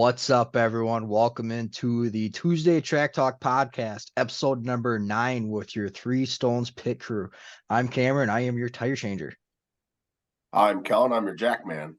What's up, everyone? Welcome into the Tuesday Track Talk podcast, episode number 9 with your Three Stones pit crew. I'm Cameron. I am your tire changer. I'm Kellen. I'm your jack man.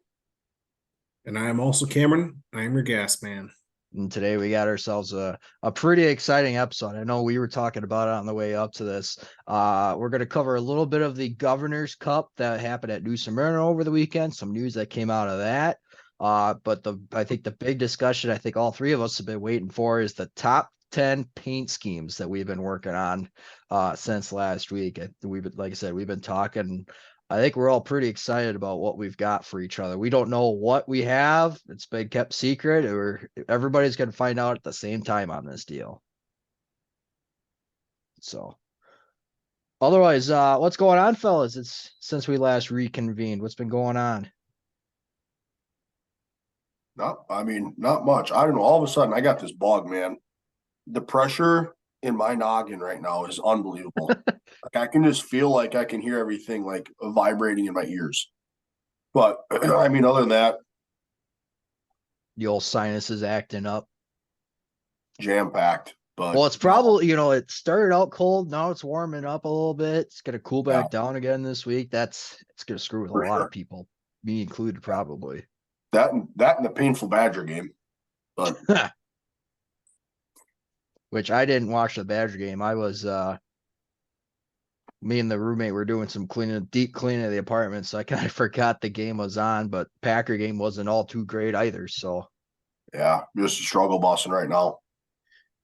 And I am also Cameron. I am your gas man. And today we got ourselves a pretty exciting episode. I know we were talking about it on the way up to this. We're going to cover a little bit of the Governor's Cup that happened at New Smyrna over the weekend, some news that came out of that. But I think the big discussion I think all three of us have been waiting for is the top 10 paint schemes that we've been working on since last week. Like I said, we've been talking. I think we're all pretty excited about what we've got for each other. We don't know what we have. It's been kept secret, or everybody's going to find out at the same time on this deal. So otherwise, what's going on, fellas? It's since we last reconvened. What's been going on? Not much. I don't know. All of a sudden, I got this bug, man. The pressure in my noggin right now is unbelievable. Like I can just feel like I can hear everything like vibrating in my ears. But I mean, other than that, The old sinuses acting up. jam packed. But Well, it's probably, it started out cold. Now it's warming up a little bit. It's going to cool back down again this week. It's going to screw with a lot of people, me included, probably. That and the painful Badger game. But which I didn't watch the Badger game. I was me and the roommate were doing some deep cleaning of the apartment, so I kind of forgot the game was on, but Packer game wasn't all too great either. So yeah, just a struggle busting right now.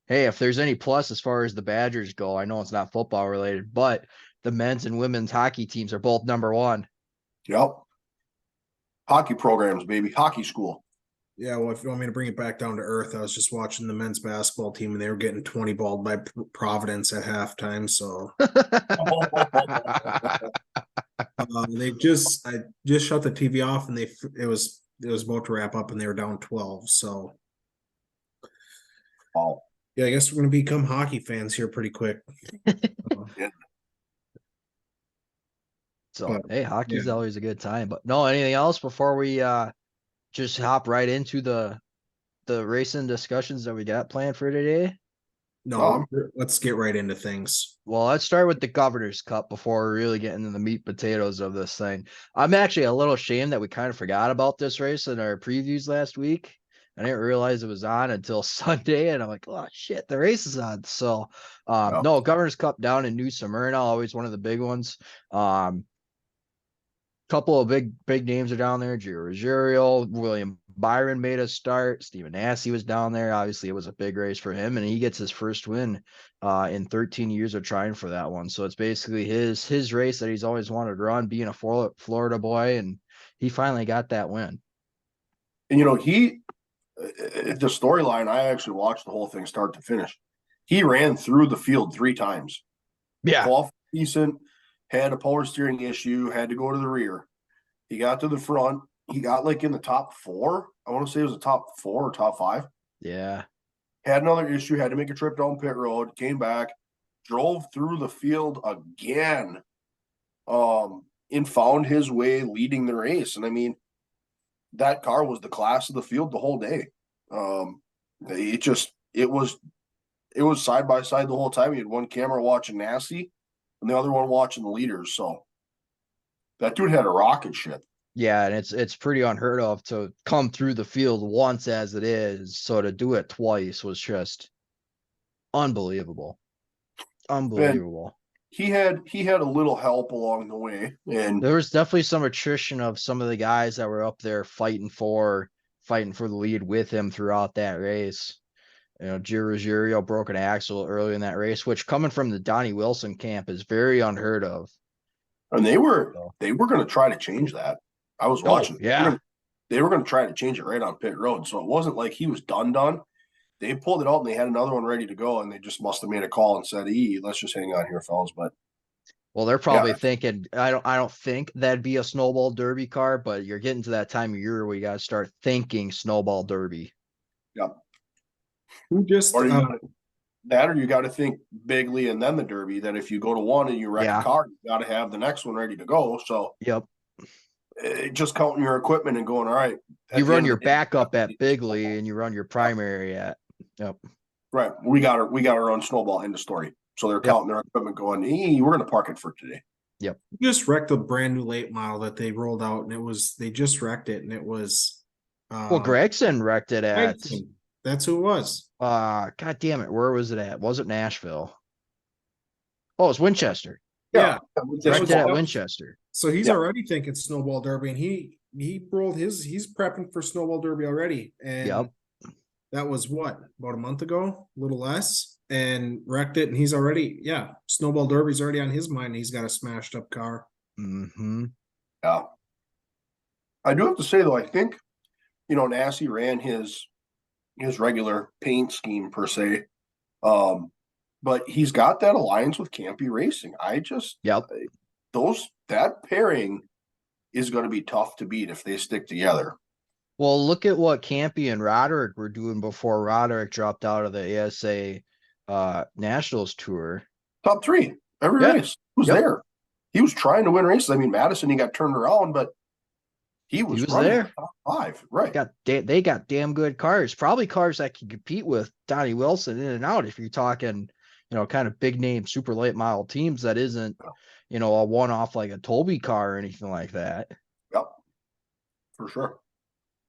Hey, if there's any plus as far as the Badgers go, I know it's not football related, but the men's and women's hockey teams are both number one. Yep. Hockey programs, baby. Hockey school. Yeah, well, if you want me to bring it back down to earth, I was just watching the men's basketball team, and they were getting 20 balled by Providence at halftime. So I just shut the TV off, and it was about to wrap up, and they were down 12. So, Wow. Yeah, I guess we're going to become hockey fans here pretty quick. Yeah. So, hey, hockey's always a good time. But no, anything else before we just hop right into the racing discussions that we got planned for today? No, let's get right into things. Well, let's start with the Governor's Cup before we really get into the meat potatoes of this thing. I'm actually a little ashamed that we kind of forgot about this race in our previews last week. I didn't realize it was on until Sunday, and I'm like, oh shit, the race is on. So no, Governor's Cup down in New Smyrna, always one of the big ones. Couple of big names are down there. Ruggiero, William Byron made a start. Stephen Nasse was down there. Obviously, it was a big race for him, and he gets his first win in 13 years of trying for that one. So it's basically his race that he's always wanted to run, being a Florida boy, and he finally got that win. And the storyline, I actually watched the whole thing start to finish. He ran through the field 3 times. Yeah. Decent, had a power steering issue, had to go to the rear. He got to the front. He got like in the top 4. I want to say it was the top 4 or top 5. Yeah. Had another issue, had to make a trip down pit road, came back, drove through the field again, and found his way leading the race. And I mean, that car was the class of the field the whole day. It was side by side the whole time. You had one camera watching Nasse and the other one watching the leaders. So that dude had a rocket ship. Yeah, and it's pretty unheard of to come through the field once as it is. So to do it twice was just unbelievable. Unbelievable. And he had a little help along the way, and there was definitely some attrition of some of the guys that were up there fighting for the lead with him throughout that race. Ruggiero broke an axle early in that race, which coming from the Donnie Wilson camp is very unheard of. And they were going to try to change that. I was watching. Yeah. They were going to try to change it right on pit road. So it wasn't like he was done. They pulled it out and they had another one ready to go, and they just must have made a call and said, let's just hang on here, fellas. But well, they're probably thinking, I don't think that'd be a snowball derby car, but you're getting to that time of year where you got to start thinking snowball derby. Yep. Who just or you got to think bigly and then the derby, that if you go to one and you wreck a car, you got to have the next one ready to go. So yep. just counting your equipment and going, all right. You run your backup at Bigley and you run your primary at. Yep. Right. We got our own snowball in the story. So they're counting their equipment going, hey, we're going to park it for today. Yep. Just wrecked a brand new late model that they rolled out, and they just wrecked it, and it was. Well, Gregson wrecked it at. That's who it was. God damn it. Where was it at? Was it Nashville? Oh, it's Winchester. Yeah. Wrecked it at Winchester. So he's already thinking snowball derby, and he rolled he's prepping for snowball derby already. And that was what, about a month ago, a little less, and wrecked it. And he's already, snowball derby's already on his mind. He's got a smashed up car. Mm-hmm. Yeah. I do have to say though, I think, Nassie ran his regular paint scheme per se. But he's got that alliance with Campy Racing. That pairing is going to be tough to beat if they stick together. Well, look at what Campy and Roderick were doing before Roderick dropped out of the ASA Nationals tour. Top 3 every race. He was there. He was trying to win races. I mean, Madison, he got turned around, but he was there. Top 5, right? They got damn good cars. Probably cars that can compete with Donnie Wilson in and out. If you're talking, kind of big name, super late model teams, that isn't, a one-off like a Toby car or anything like that. Yep, for sure.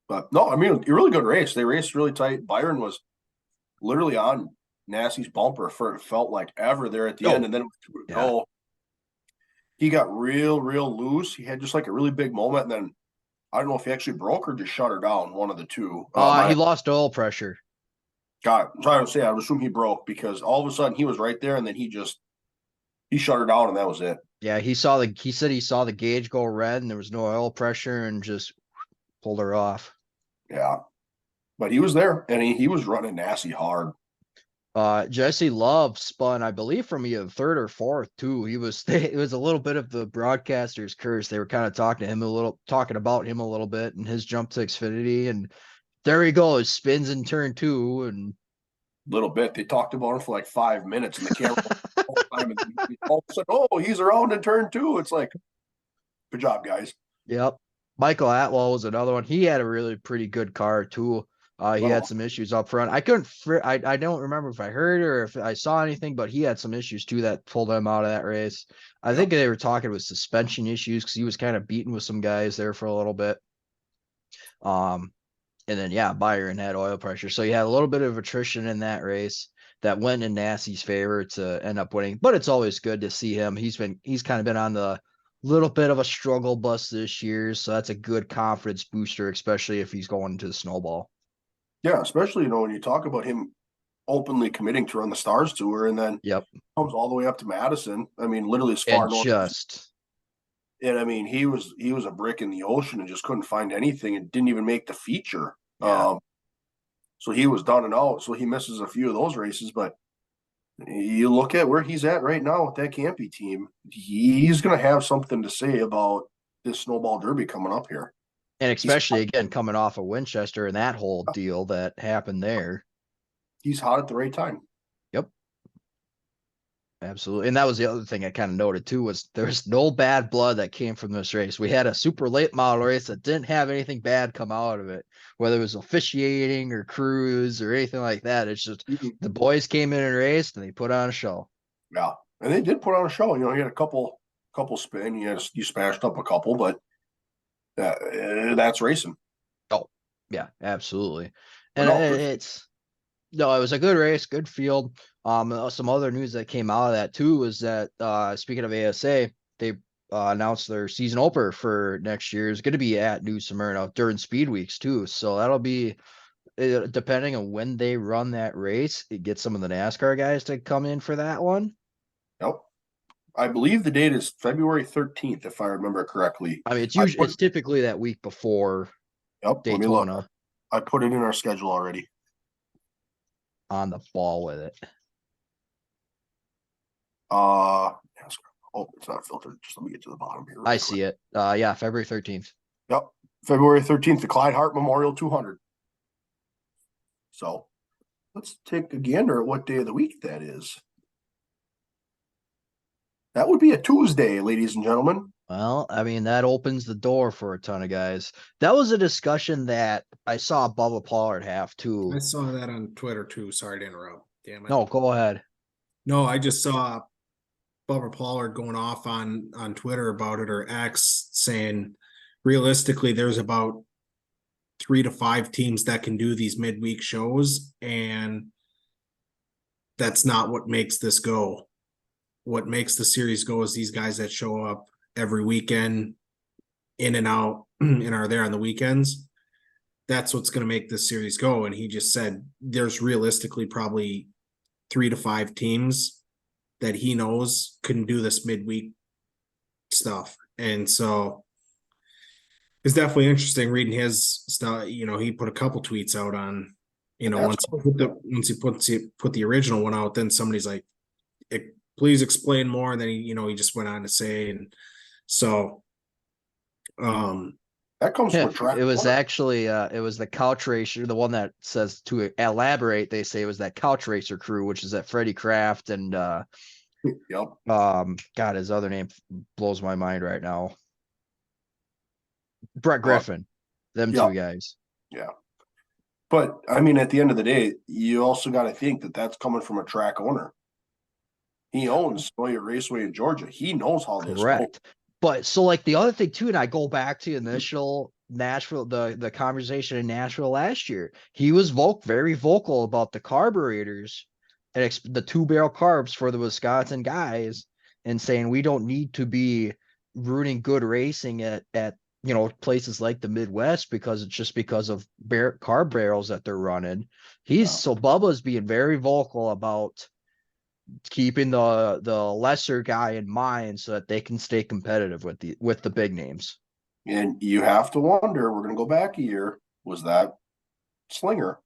But no, I mean, a really good race. They raced really tight. Byron was literally on Nassie's bumper for it felt like ever there at the end, and then it was 2 to go. He got real loose. He had just like a really big moment, and then I don't know if he actually broke or just shut her down. One of the two. He lost oil pressure. Got it. So I would say I would assume he broke because all of a sudden he was right there, and then he shut her down, and that was it. Yeah, he said he saw the gauge go red, and there was no oil pressure, and just pulled her off. Yeah, but he was there, and he was running Nassie hard. Jesse Love spun, I believe, from either 3rd or 4th too. It was a little bit of the broadcaster's curse. They were kind of talking about him a little bit and his jump to Xfinity, and there he goes, spins in turn 2, and little bit. They talked about him for like 5 minutes, and the camera all the time, and all of a sudden, he's around in turn 2. It's like, good job, guys. Yep. Michael Atwell was another one. He had a really pretty good car too. He had some issues up front. I don't remember if I heard or if I saw anything, but he had some issues too that pulled him out of that race. I think they were talking with suspension issues because he was kind of beaten with some guys there for a little bit. And then Byron had oil pressure, so he had a little bit of attrition in that race that went in Nassie's favor to end up winning. But it's always good to see him. He's kind of been on the little bit of a struggle bus this year, so that's a good confidence booster, especially if he's going into the snowball. Yeah, especially when you talk about him openly committing to run the Stars Tour, and then comes all the way up to Madison. I mean, literally as far north. And I mean, he was a brick in the ocean and just couldn't find anything and didn't even make the feature. Yeah. So he was done and out. So he misses a few of those races, but you look at where he's at right now with that Campy team, he's going to have something to say about this snowball derby coming up here. And especially, again, coming off of Winchester and that whole deal that happened there. He's hot at the right time. Yep. Absolutely. And that was the other thing I kind of noted too, was there's no bad blood that came from this race. We had a super late model race that didn't have anything bad come out of it, whether it was officiating or crews or anything like that. It's just the boys came in and raced and they put on a show. Yeah. And they did put on a show. You had a couple spin, you smashed up a couple, but that's racing. Oh, yeah, absolutely. And it was a good race, good field. Some other news that came out of that too was that speaking of ASA, they announced their season opener for next year is going to be at New Smyrna during speed weeks too. So that'll be depending on when they run that race, it gets some of the NASCAR guys to come in for that one. Yep. I believe the date is February 13th, if I remember correctly. I mean, it's typically that week before Daytona. Let me look. I put it in our schedule already. On the ball with it. It's not filtered. Just let me get to the bottom here. I see it. February 13th. Yep. February 13th, the Clyde Hart Memorial 200. So let's take a gander at what day of the week that is. That would be a Tuesday, ladies and gentlemen. Well, I mean, that opens the door for a ton of guys. That was a discussion that I saw Bubba Pollard have too. I saw that on Twitter too. Sorry to interrupt. Damn it. No, go ahead. No, I just saw Bubba Pollard going off on Twitter about it, or X, saying realistically there's about 3 to 5 teams that can do these midweek shows, and that's not what makes this go. What makes the series go is these guys that show up every weekend, in and out, and are there on the weekends. That's what's going to make this series go. And he just said there's realistically probably 3 to 5 teams that he knows can do this midweek stuff. And so it's definitely interesting reading his stuff. You know, he put a couple tweets out on, you know, once he put the original one out, then somebody's like, please explain more. And then he just went on to say, and so that comes from a track. It was actually it was the Couch Racer, the one that says to elaborate, they say it was that Couch Racer crew, which is that Freddie Kraft and yep. God, his other name blows my mind right now. Brett Griffin. Them two guys. Yeah. But I mean, at the end of the day, you also got to think that that's coming from a track owner. He owns Sawyer Raceway in Georgia. He knows how this correct. But so like the other thing too, and I go back to initial Nashville, the conversation in Nashville last year. He was very vocal about the carburetors and the 2-barrel carbs for the Wisconsin guys, and saying we don't need to be ruining good racing at places like the Midwest because it's just because of carb barrels that they're running. So Bubba's being very vocal about keeping the lesser guy in mind so that they can stay competitive with the big names. And you have to wonder, we're going to go back a year, was that Slinger?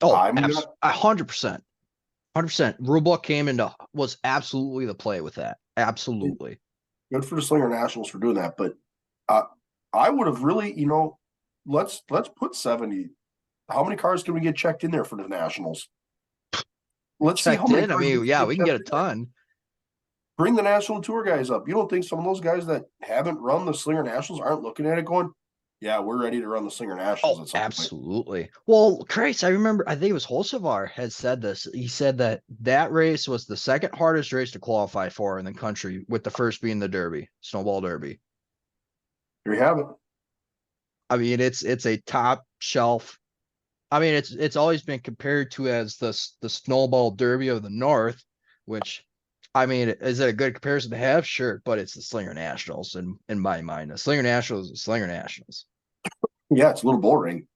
Oh, 100%. 100%. Rulebook was absolutely the play with that. Absolutely. Good for the Slinger Nationals for doing that. But I would have really, let's put 70. How many cars can we get checked in there for the Nationals? Let's see how many. I mean, we can get a ton. Bring the National Tour guys up. You don't think some of those guys that haven't run the Slinger Nationals aren't looking at it going, yeah, we're ready to run the Slinger Nationals? Oh, absolutely. Well, Christ, I remember, I think it was Hocevar had said this. He said that race was the second hardest race to qualify for in the country, with the first being the Derby, Snowball Derby. There you have it. I mean, it's a top shelf. I mean, it's always been compared to as the Snowball Derby of the North, which, I mean, is it a good comparison to have? Sure, but it's the Slinger Nationals in my mind. The Slinger Nationals is Slinger Nationals. Yeah, it's a little boring.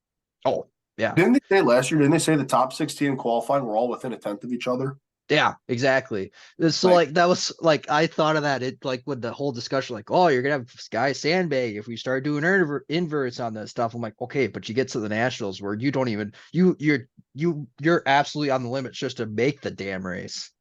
Oh, yeah. Didn't they say last year, didn't they say the top 16 qualifying were all within a tenth of each other? Yeah, exactly. So like that was like, I thought of that. It like with the whole discussion, like, oh, you're gonna have Sky sandbag if we start doing inverts on this stuff. I'm like, okay, but you get to the Nationals where you don't even you're absolutely on the limits just to make the damn race.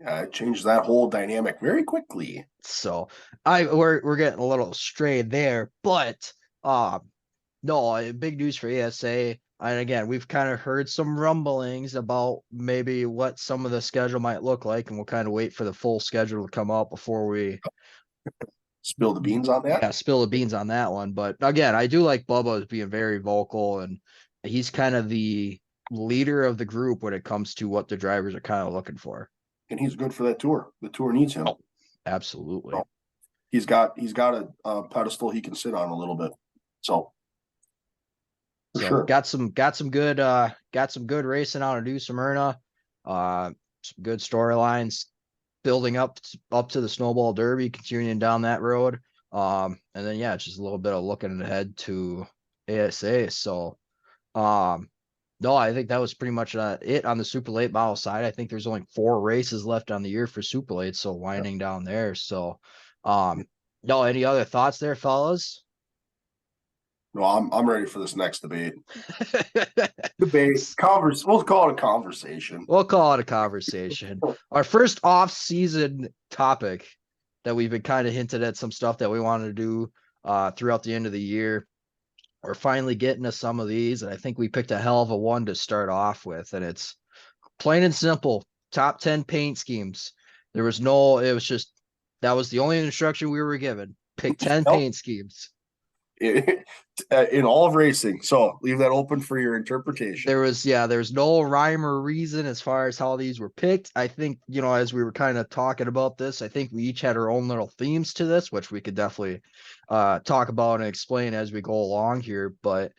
Yeah, it changes that whole dynamic very quickly. So we're getting a little strayed there, but no, big news for ESA. And again, we've kind of heard some rumblings about maybe what some of the schedule might look like, and we'll kind of wait for the full schedule to come out before we spill the beans on that. Yeah, spill the beans on that one. But again, I do like Bubba as being very vocal, and he's kind of the leader of the group when it comes to what the drivers are kind of looking for. And he's good for that tour. The tour needs him. Oh, absolutely. So he's got a pedestal he can sit on a little bit. So sure. Got some good racing out of New Smyrna. Some good storylines building up to the Snowball Derby, continuing down that road. And then just a little bit of looking ahead to ASA. So no, I think that was pretty much it on the super late model side. I think there's only 4 races left on the year for super late, so winding down there. So no, any other thoughts there, fellas? No, I'm ready for this next debate. We'll call it a conversation. We'll call it a conversation. Our first off-season topic that we've been kind of hinted at some stuff that we wanted to do throughout the end of the year. We're finally getting to some of these, and I think we picked a hell of a one to start off with, and it's plain and simple: top 10 paint schemes. There was no, it was just, that was the only instruction we were given. Pick 10 Nope. paint schemes. In all of racing. So leave that open for your interpretation. There's no rhyme or reason as far as how these were picked. I think, as we were kind of talking about this, I think we each had our own little themes to this, which we could definitely talk about and explain as we go along here. But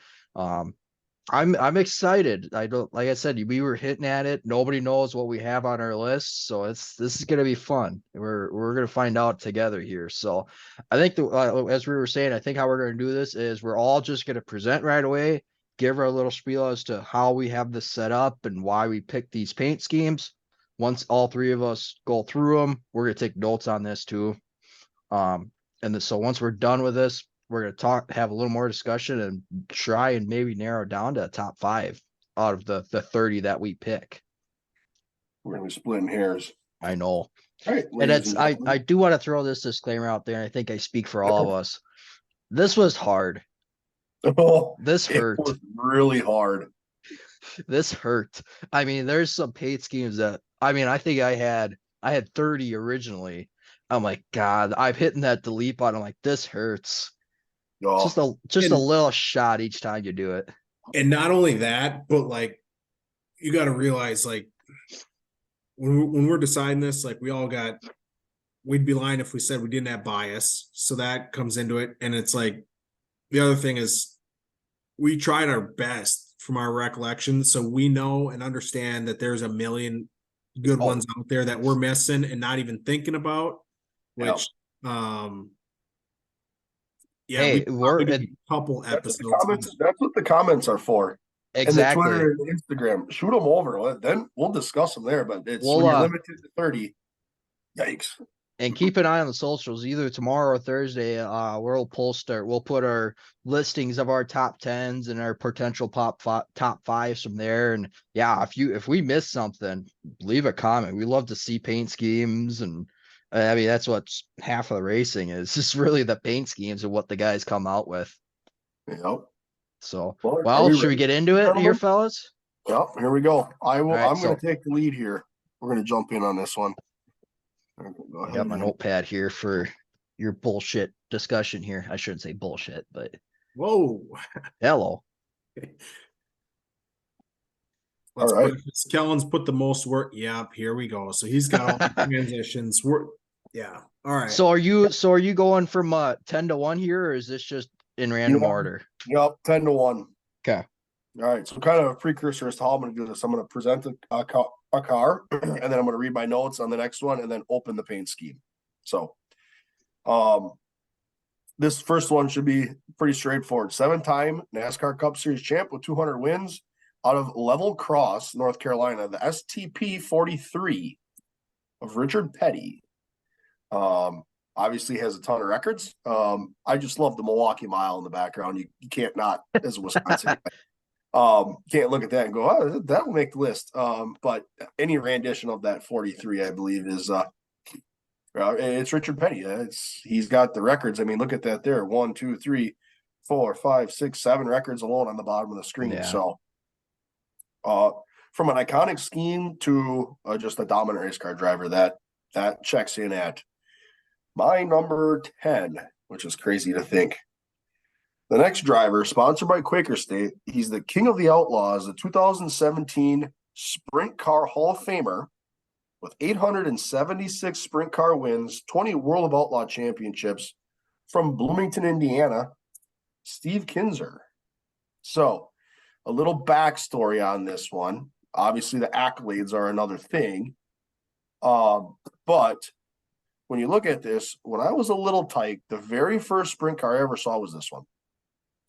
I'm excited. I don't, like I said, we were hitting at it. Nobody knows what we have on our list, so this is gonna be fun. We're gonna find out together here. So I think as we were saying, I think how we're gonna do this is we're all just gonna present right away, give our little spiel as to how we have this set up and why we picked these paint schemes. Once all three of us go through them, we're gonna take notes on this too. So once we're done with this, we're going to have a little more discussion and try and maybe narrow down to a top 5 out of the 30 that we pick. We're going to be splitting hairs. I know. All right. And I do want to throw this disclaimer out there. And I think I speak for all of us. This was hard. Oh, this hurt. It was really hard. This hurt. I mean, there's some paint schemes that, I think I had 30 originally. I'm like, God, I'm hitting that delete button. I'm like, this hurts. Oh. Just a little shot each time you do it. And not only that, but like, you got to realize, like, when we're deciding this, like, we'd be lying if we said we didn't have bias. So that comes into it. And it's like, the other thing is we tried our best from our recollection. So we know and understand that there's a million good ones out there that we're missing and not even thinking about, which, yeah, hey, we're a couple episodes. That's what the comments are for. Exactly. And the Twitter and Instagram. Shoot them over. Then we'll discuss them there. But it's when you're limited to 30. Yikes. And keep an eye on the socials. Either tomorrow or Thursday, we'll put our listings of our top 10s and our potential top 5s from there. And yeah, if we miss something, leave a comment. We love to see paint schemes, and that's what half of the racing is. Just really the paint schemes and what the guys come out with. Yep. So, well, should we get into it here, fellas? Yep. Here we go. I'm going to take the lead here. We're going to jump in on this one. I got my notepad here for your bullshit discussion here. I shouldn't say bullshit, but whoa. Hello. All right. Kellen's put the most work. Yep, here we go. So he's got all the transitions. Yeah. All right. So are you going from 10-1 here, or is this just in random order? Yep, 10-1. Okay. All right. So kind of a precursor as to how I'm going to do this. I'm going to present a car, and then I'm going to read my notes on the next one and then open the paint scheme. So this first one should be pretty straightforward. 7-time NASCAR Cup Series champ with 200 wins out of Level Cross, North Carolina, the STP 43 of Richard Petty. Obviously has a ton of records. I just love the Milwaukee Mile in the background. You can't not, as a Wisconsin can't look at that and go, oh, that'll make the list. But any rendition of that 43, I believe, is it's Richard Petty. He's got the records. I mean, look at that there. 1, 2, 3, 4, 5, 6, 7 records alone on the bottom of the screen. Yeah. So from an iconic scheme to just a dominant race car driver, that checks in at my number 10, which is crazy to think. The next driver, sponsored by Quaker State, he's the king of the outlaws, the 2017 Sprint Car Hall of Famer with 876 sprint car wins, 20 World of Outlaw championships from Bloomington, Indiana, Steve Kinzer. So a little backstory on this one. Obviously, the accolades are another thing. But when you look at this, when I was a little tyke, the very first sprint car I ever saw was this one.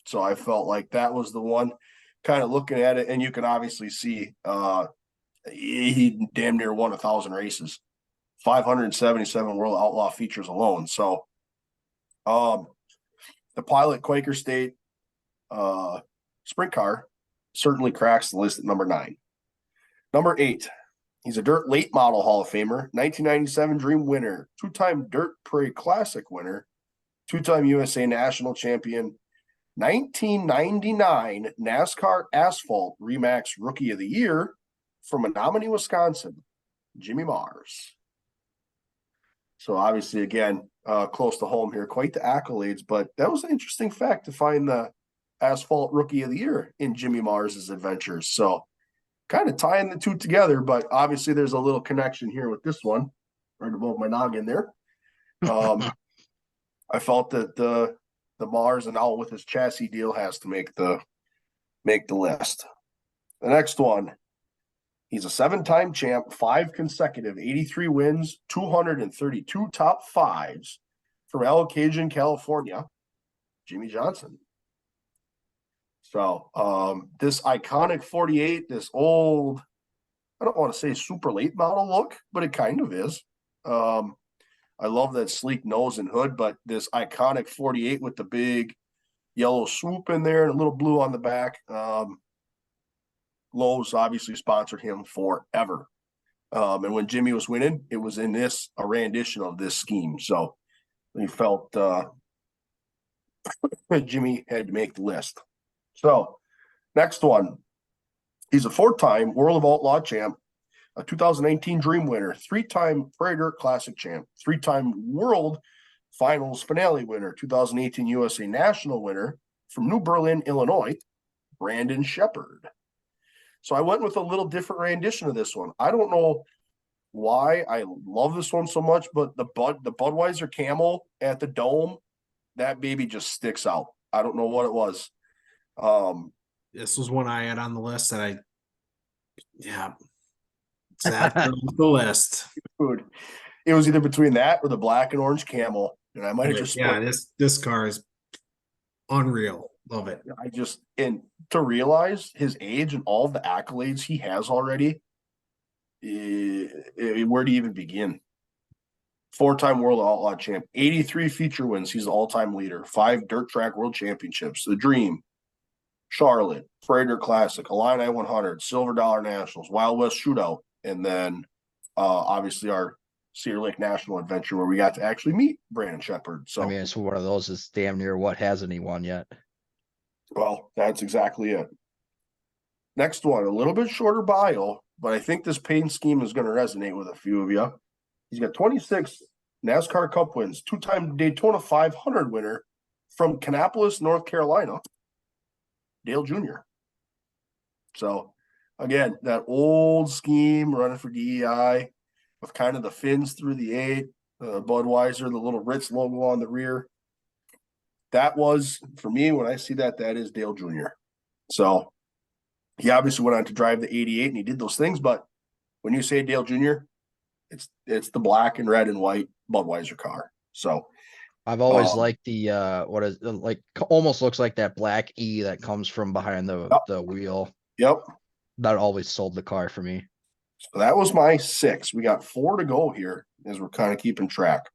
So I felt like that was the one, kind of looking at it, and you can obviously see he damn near won 1,000 races, 577 World Outlaw features alone. So the pilot Quaker State sprint car certainly cracks the list at number 9. Number 8, he's a dirt late model Hall of Famer, 1997 Dream winner, 2-time Dirt Parade Classic winner, 2-time USA National Champion, 1999 NASCAR Asphalt Remax Rookie of the Year from Menominee, Wisconsin, Jimmy Mars. So obviously, again, close to home here, quite the accolades. But that was an interesting fact to find the asphalt rookie of the year in Jimmy Mars's adventures. So kind of tying the two together, but obviously there's a little connection here with this one right above my noggin there. I felt that the Mars and Owl with his chassis deal has to make the list. The next one, he's a 7-time champ, 5 consecutive 83 wins, 232 top 5s from Cajun, California, Jimmy Johnson. So this iconic 48, this old, I don't want to say super late model look, but it kind of is. I love that sleek nose and hood, but this iconic 48 with the big yellow swoop in there and a little blue on the back. Lowe's obviously sponsored him forever. And when Jimmy was winning, it was in a rendition of this scheme. So we felt Jimmy had to make the list. So next one, he's a 4-time World of Outlaw champ, a 2019 Dream winner, 3-time Prater Classic champ, 3-time World Finals Finale winner, 2018 USA National winner from New Berlin, Illinois, Brandon Shepard. So I went with a little different rendition of this one. I don't know why I love this one so much, but the Budweiser camel at the dome, that baby just sticks out. I don't know what it was. This was one I had on the list that that's on the list. Dude, it was either between that or the black and orange camel, and I might have just this car is unreal. Love it. And to realize his age and all the accolades he has already, where do you even begin? 4-time World Outlaw champ, 83 feature wins. He's the all-time leader. 5 dirt track world championships. The Dream, Charlotte, Prater Classic, Illini 100, Silver Dollar Nationals, Wild West Shootout, and then obviously our Cedar Lake National Adventure where we got to actually meet Brandon Shepard. So I mean, it's one of those is damn near what hasn't he won yet? Well, that's exactly it. Next one, a little bit shorter bio, but I think this paint scheme is going to resonate with a few of you. He's got 26 NASCAR Cup wins, 2-time Daytona 500 winner from Kannapolis, North Carolina, Dale Jr. So, again, that old scheme running for DEI with kind of the fins through the 8, Budweiser, the little Ritz logo on the rear. That was, for me, when I see that is Dale Jr. So he obviously went on to drive the 88 and he did those things. But when you say Dale Jr., it's the black and red and white Budweiser car. So I've always liked the almost looks like that black E that comes from behind the wheel. Yep. That always sold the car for me. So that was my 6. We got 4 to go here as we're kind of keeping track.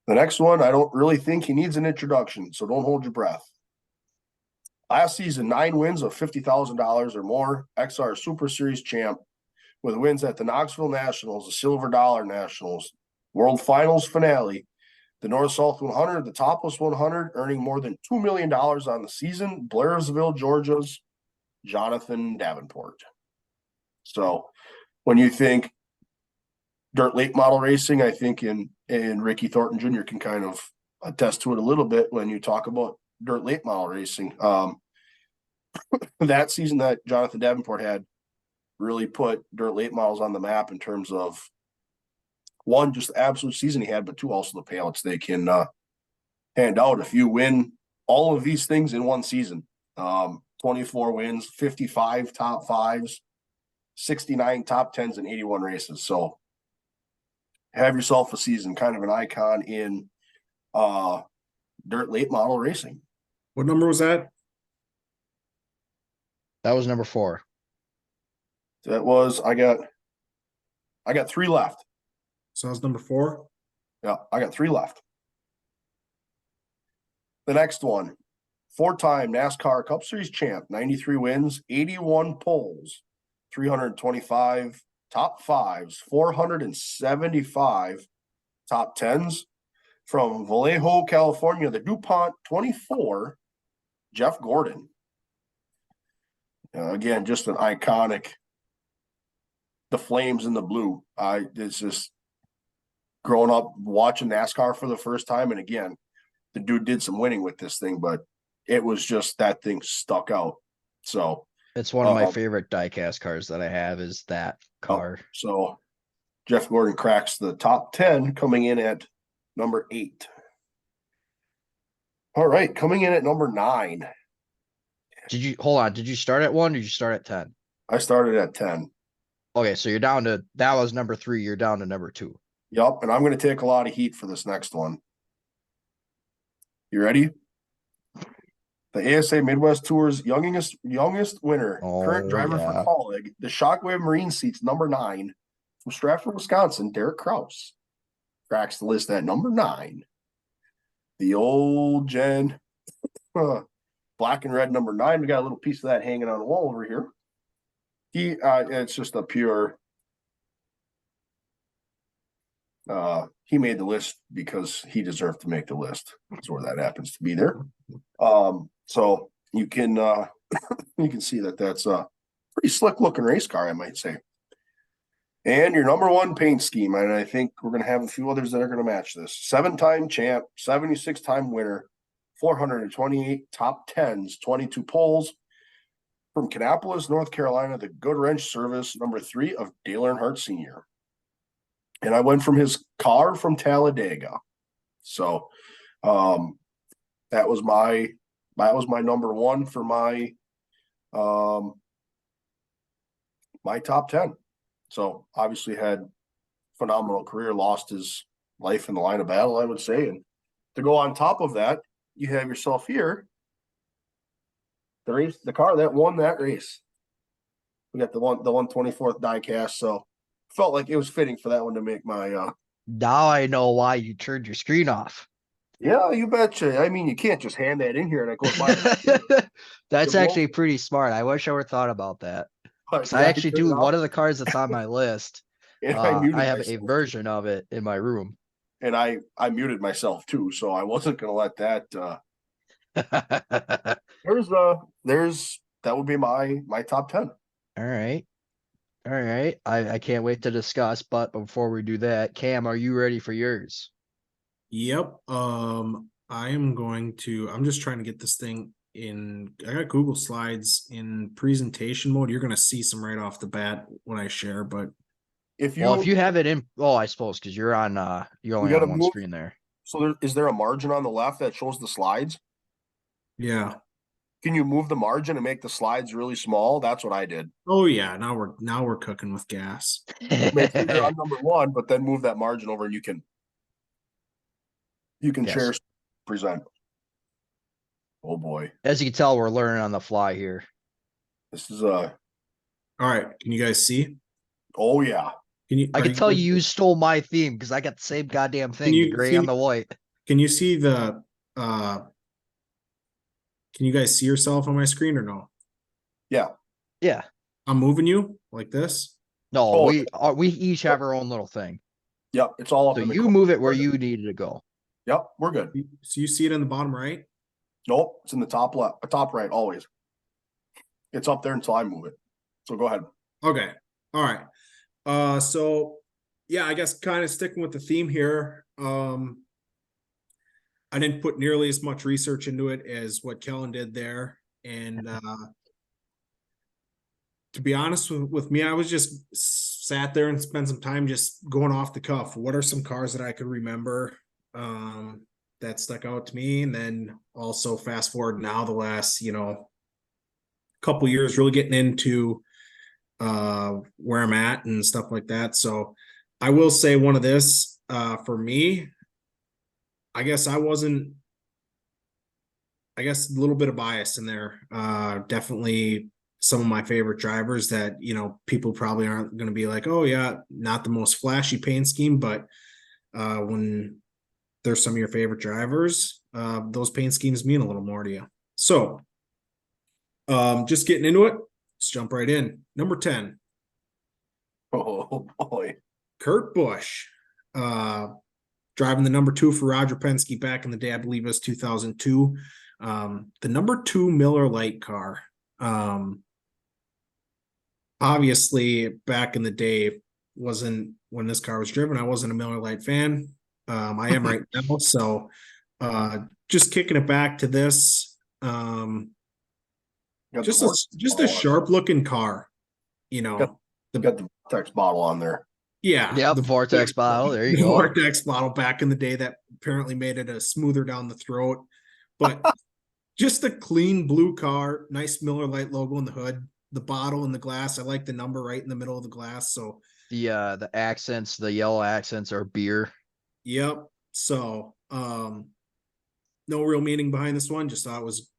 The next one, I don't really think he needs an introduction, so don't hold your breath. Last season, 9 wins of $50,000 or more, XR Super Series champ, with wins at the Knoxville Nationals, the Silver Dollar Nationals, World Finals Finale, the North-South 100, the Topless 100, earning more than $2 million on the season, Blairsville, Georgia's Jonathan Davenport. So when you think dirt late model racing, I think in Ricky Thornton Jr. can kind of attest to it a little bit when you talk about dirt late model racing. That season that Jonathan Davenport had really put dirt late models on the map in terms of, one, just the absolute season he had, but 2, also the payouts they can hand out if you win all of these things in one season. 24 wins, 55 top 5s, 69 top 10s, and 81 races. So have yourself a season, kind of an icon in dirt late model racing. What number was that? That was number 4. That was, I got 3 left. So that was number 4? Yeah, I got 3 left. The next one, 4-time NASCAR Cup Series champ, 93 wins, 81 poles, 325 top 5s, 475 top 10s from Vallejo, California, the DuPont 24, Jeff Gordon. Again, just an iconic, the flames in the blue. It's just growing up watching NASCAR for the first time. And again, the dude did some winning with this thing, but it was just that thing stuck out. So it's one of my favorite diecast cars that I have is that car. So Jeff Gordon cracks the top 10, coming in at number 8. All right, coming in at number 9. Hold on? Did you start at 1 or did you start at 10? I started at 10. Okay, so you're down to, that was number 3. You're down to number 2. Yep, and I'm going to take a lot of heat for this next one. You ready? The ASA Midwest Tour's youngest winner, current driver for Pollard, the Shockwave Marine Seats, number 9, from Stratford, Wisconsin, Derek Kraus, cracks the list at number 9. The old gen black and red number 9. We got a little piece of that hanging on the wall over here. It's just a pure. He made the list because he deserved to make the list. That's where that happens to be there. So you can see that that's a pretty slick looking race car, I might say. And your number 1 paint scheme, and I think we're going to have a few others that are going to match this. 7-time champ, 76-time winner, 428 top 10s, 22 poles. From Kannapolis, North Carolina, the Good Wrench Service, number 3 of Dale Earnhardt Sr. And I went from his car from Talladega. So that was my number 1 for my my top 10. So obviously had phenomenal career, lost his life in the line of battle, I would say. And to go on top of that, you have yourself here the car that won that race. We got the 124th diecast, so felt like it was fitting for that one to make my Now I know why you turned your screen off. Yeah, you betcha. I mean, you can't just hand that in here and I go by. That's actually pretty smart. I wish I would thought about that. But I actually do. One of the cars that's on my list. I have a version of it in my room. And I muted myself too, so I wasn't gonna let that that would be my top 10. All right. I can't wait to discuss, but before we do that, Cam, are you ready for yours? Yep. I'm just trying to get this thing in. I got Google Slides in presentation mode. You're gonna see some right off the bat when I share, but if you have it in, I suppose because you're on you're only on one screen there. So is there a margin on the left that shows the slides? Yeah. Can you move the margin and make the slides really small? That's what I did. Oh yeah, now we're cooking with gas. Make sure you're on number 1, but then move that margin over and you can share, present. Oh boy. As you can tell, we're learning on the fly here. This is all right. Can you guys see? Oh yeah. I can tell you stole my theme because I got the same goddamn thing, the gray on the white. Can you see the can you guys see yourself on my screen or no? Yeah. Yeah. I'm moving you like this. No, we each have our own little thing. Yep, it's all up. So you move it where you needed to go. Yep, we're good. So you see it in the bottom right? Nope, it's in the top left, top right, always. It's up there until I move it. So go ahead. Okay. All right. So yeah, I guess kind of sticking with the theme here. I didn't put nearly as much research into it as what Kellen did there. And to be honest with me, I was just sat there and spent some time just going off the cuff. What are some cars that I could remember that stuck out to me? And then also fast forward now the last, couple years really getting into where I'm at and stuff like that. So I will say one of this for me, I guess a little bit of bias in there. Definitely some of my favorite drivers that, people probably aren't going to be like, oh yeah, not the most flashy paint scheme, but when there's some of your favorite drivers, those paint schemes mean a little more to you. So just getting into it, let's jump right in. Number 10. Oh boy. Kurt Busch. Driving the number 2 for Roger Penske back in the day, I believe it was 2002. The number 2 Miller Lite car. Obviously, back in the day, wasn't when this car was driven. I wasn't a Miller Lite fan. I am right now. So just kicking it back to this. Just a sharp looking car, got the Vortex bottle on there. Yeah. Yep, the Vortex bottle. There you go. Vortex bottle back in the day that apparently made it a smoother down the throat. But just a clean blue car, nice Miller Lite logo in the hood, the bottle and the glass. I like the number right in the middle of the glass. So the accents, the yellow accents are beer. Yep. So no real meaning behind this one. Just thought it was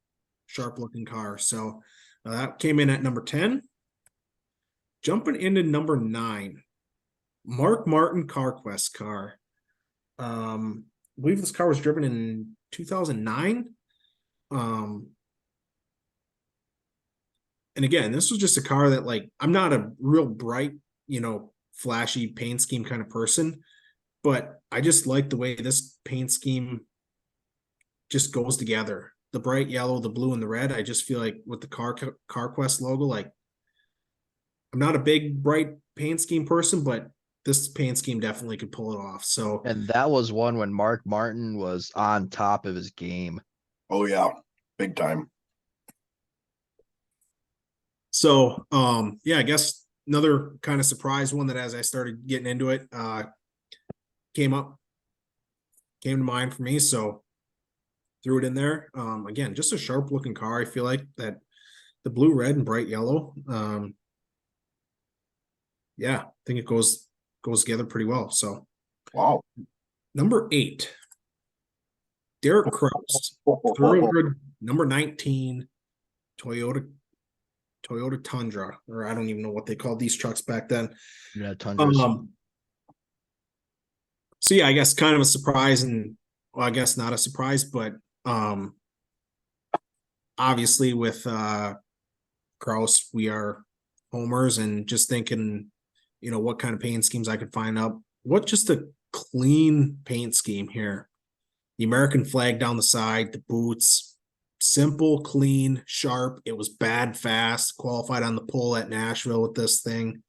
sharp looking car. So that came in at number 10. Jumping into number 9. Mark Martin CarQuest car. I believe this car was driven in 2009. And again, this was just a car that, like, I'm not a real bright, flashy paint scheme kind of person, but I just like the way this paint scheme just goes together. The bright yellow, the blue, and the red. I just feel like with the CarQuest logo, like, I'm not a big bright paint scheme person, but this paint scheme definitely could pull it off. So, and that was one when Mark Martin was on top of his game. Oh yeah, big time. So, I guess another kind of surprise one that as I started getting into it, came to mind for me. So threw it in there. Again, just a sharp looking car. I feel like that the blue, red, and bright yellow. I think it goes together pretty well. So, wow. Number 8, Derek Kraus, thoroughbred number 19, Toyota Tundra, or I don't even know what they called these trucks back then. Yeah, Tundras. So I guess kind of a surprise, and well, I guess not a surprise, but obviously with Kraus, we are homers and just thinking, what kind of paint schemes I could find up. What just a clean paint scheme here. The American flag down the side, the boots, simple, clean, sharp. It was bad fast, qualified on the pole at Nashville with this thing.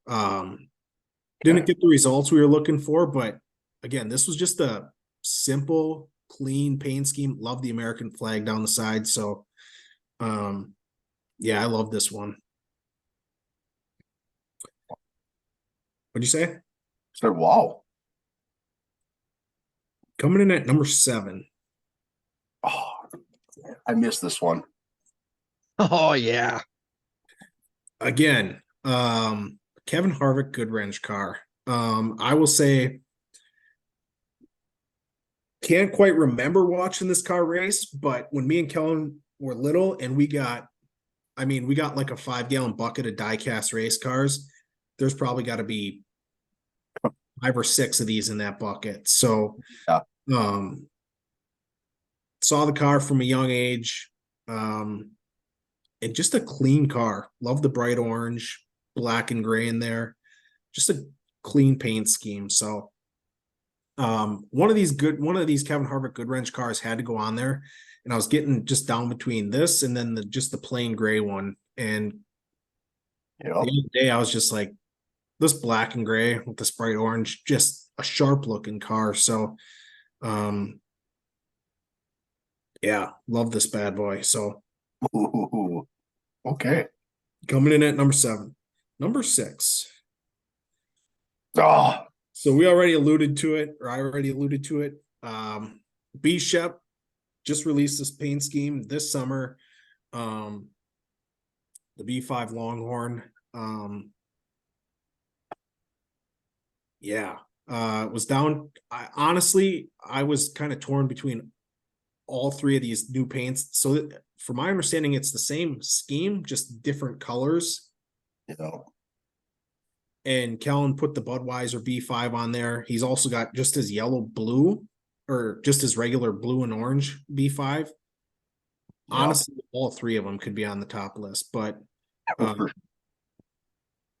Didn't get the results we were looking for, but again, this was just a simple, clean paint scheme. Love the American flag down the side. So, I love this one. What'd you say? So, wow. Coming in at number 7. Oh, I missed this one. Oh yeah. Again, Kevin Harvick Goodwrench car. I will say, can't quite remember watching this car race, but when me and Kellen were little and we got like a 5-gallon bucket of Diecast race cars, there's probably got to be 5 or 6 of these in that bucket. So, saw the car from a young age, and just a clean car. Love the bright orange, black and gray in there. Just a clean paint scheme. So, one of these Kevin Harvick Goodwrench cars had to go on there, and I was getting just down between this and then the plain gray one. And the other day I was just like, this black and gray with this bright orange, just a sharp looking car. So, love this bad boy. So, okay. Coming in at number 7. Number 6. Oh. So I already alluded to it. B Shep just released this paint scheme this summer. The B5 Longhorn. It was down. I was kind of torn between all 3 of these new paints. So from my understanding, it's the same scheme, just different colors. And Kellen put the Budweiser B5 on there. He's also got just his yellow blue, or just his regular blue and orange B5. Honestly, all 3 of them could be on the top list, but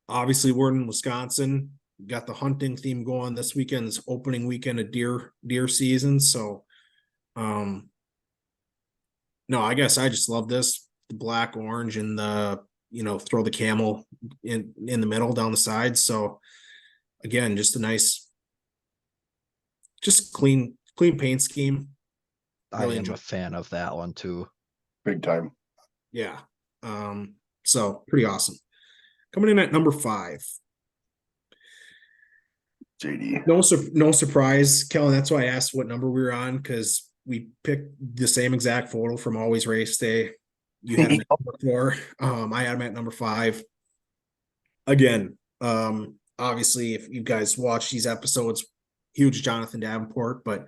obviously we're in Wisconsin. Got the hunting theme going. This weekend's opening weekend of deer season. So, no, I guess I just love this. The black, orange, and the throw the camel in the middle down the side. So, again, just a nice, just clean paint scheme. I Really am enjoy. a fan of that one too. Big time. Yeah. So pretty awesome. Coming in at number 5. JD. No surprise, Kellen. That's why I asked what number we were on, because we picked the same exact photo from Always Race Day. You had him at number 4. I had him at number 5. Again, obviously, if you guys watch these episodes, huge Jonathan Davenport, but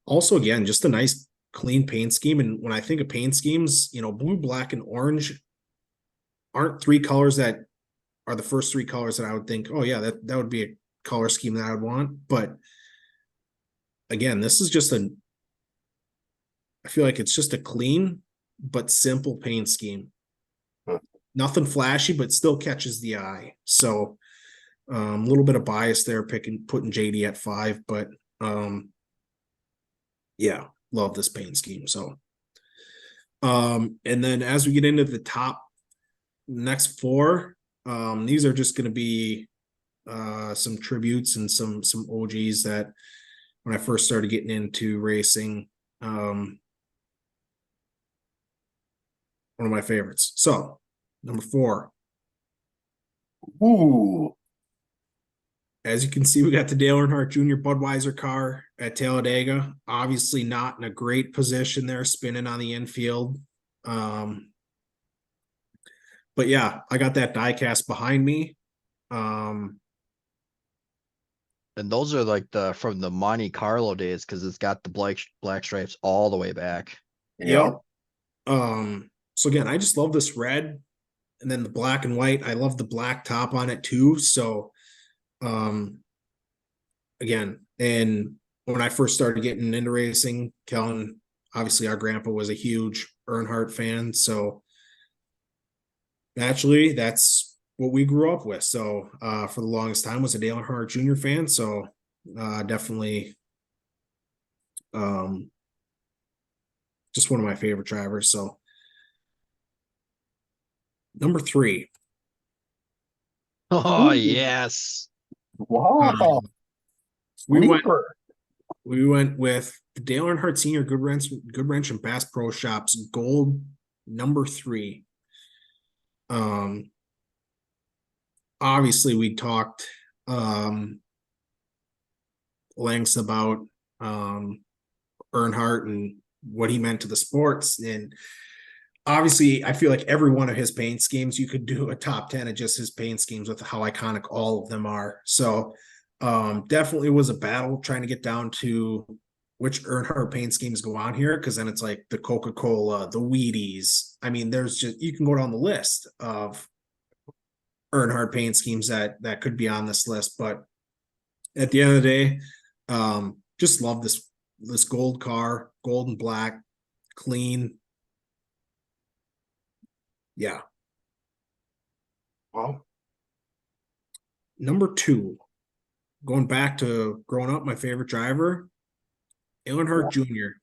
also again, just a nice clean paint scheme. And when I think of paint schemes, blue, black, and orange aren't 3 colors that are the first 3 colors that I would think, oh yeah, that would be a color scheme that I would want. But again, this is just I feel like it's just a clean but simple paint scheme. Nothing flashy, but still catches the eye. So a little bit of bias there, putting JD at 5, but yeah, love this paint scheme. So and then as we get into the top next 4, these are just going to be some tributes and some OGs that when I first started getting into racing, one of my favorites. So number 4. Ooh. As you can see, we got the Dale Earnhardt Jr. Budweiser car at Talladega. Obviously not in a great position there, spinning on the infield. But yeah, I got that diecast behind me. And those are like from the Monte Carlo days, because it's got the black stripes all the way back. Yeah. So again, I just love this red, and then the black and white. I love the black top on it too. So again, and when I first started getting into racing, Kellen, obviously our grandpa was a huge Earnhardt fan. So naturally, that's what we grew up with. So for the longest time was a Dale Earnhardt Jr. fan. So definitely just one of my favorite drivers. So number 3. Oh Ooh. yes. Wow. We went with the Dale Earnhardt Senior Good Wrench and Bass Pro Shops gold number 3. Obviously we talked lengths about Earnhardt and what he meant to the sports, and obviously I feel like every one of his paint schemes, you could do a top 10 of just his paint schemes with how iconic all of them are. So definitely was a battle trying to get down to which Earnhardt paint schemes go on here, because then it's like the Coca-Cola, the Wheaties. I mean, you can go down the list of Earnhardt paint schemes that could be on this list. But at the end of the day, just love this gold car, gold and black, clean. Yeah. Wow. Number 2, going back to growing up, my favorite driver, Earnhardt Jr.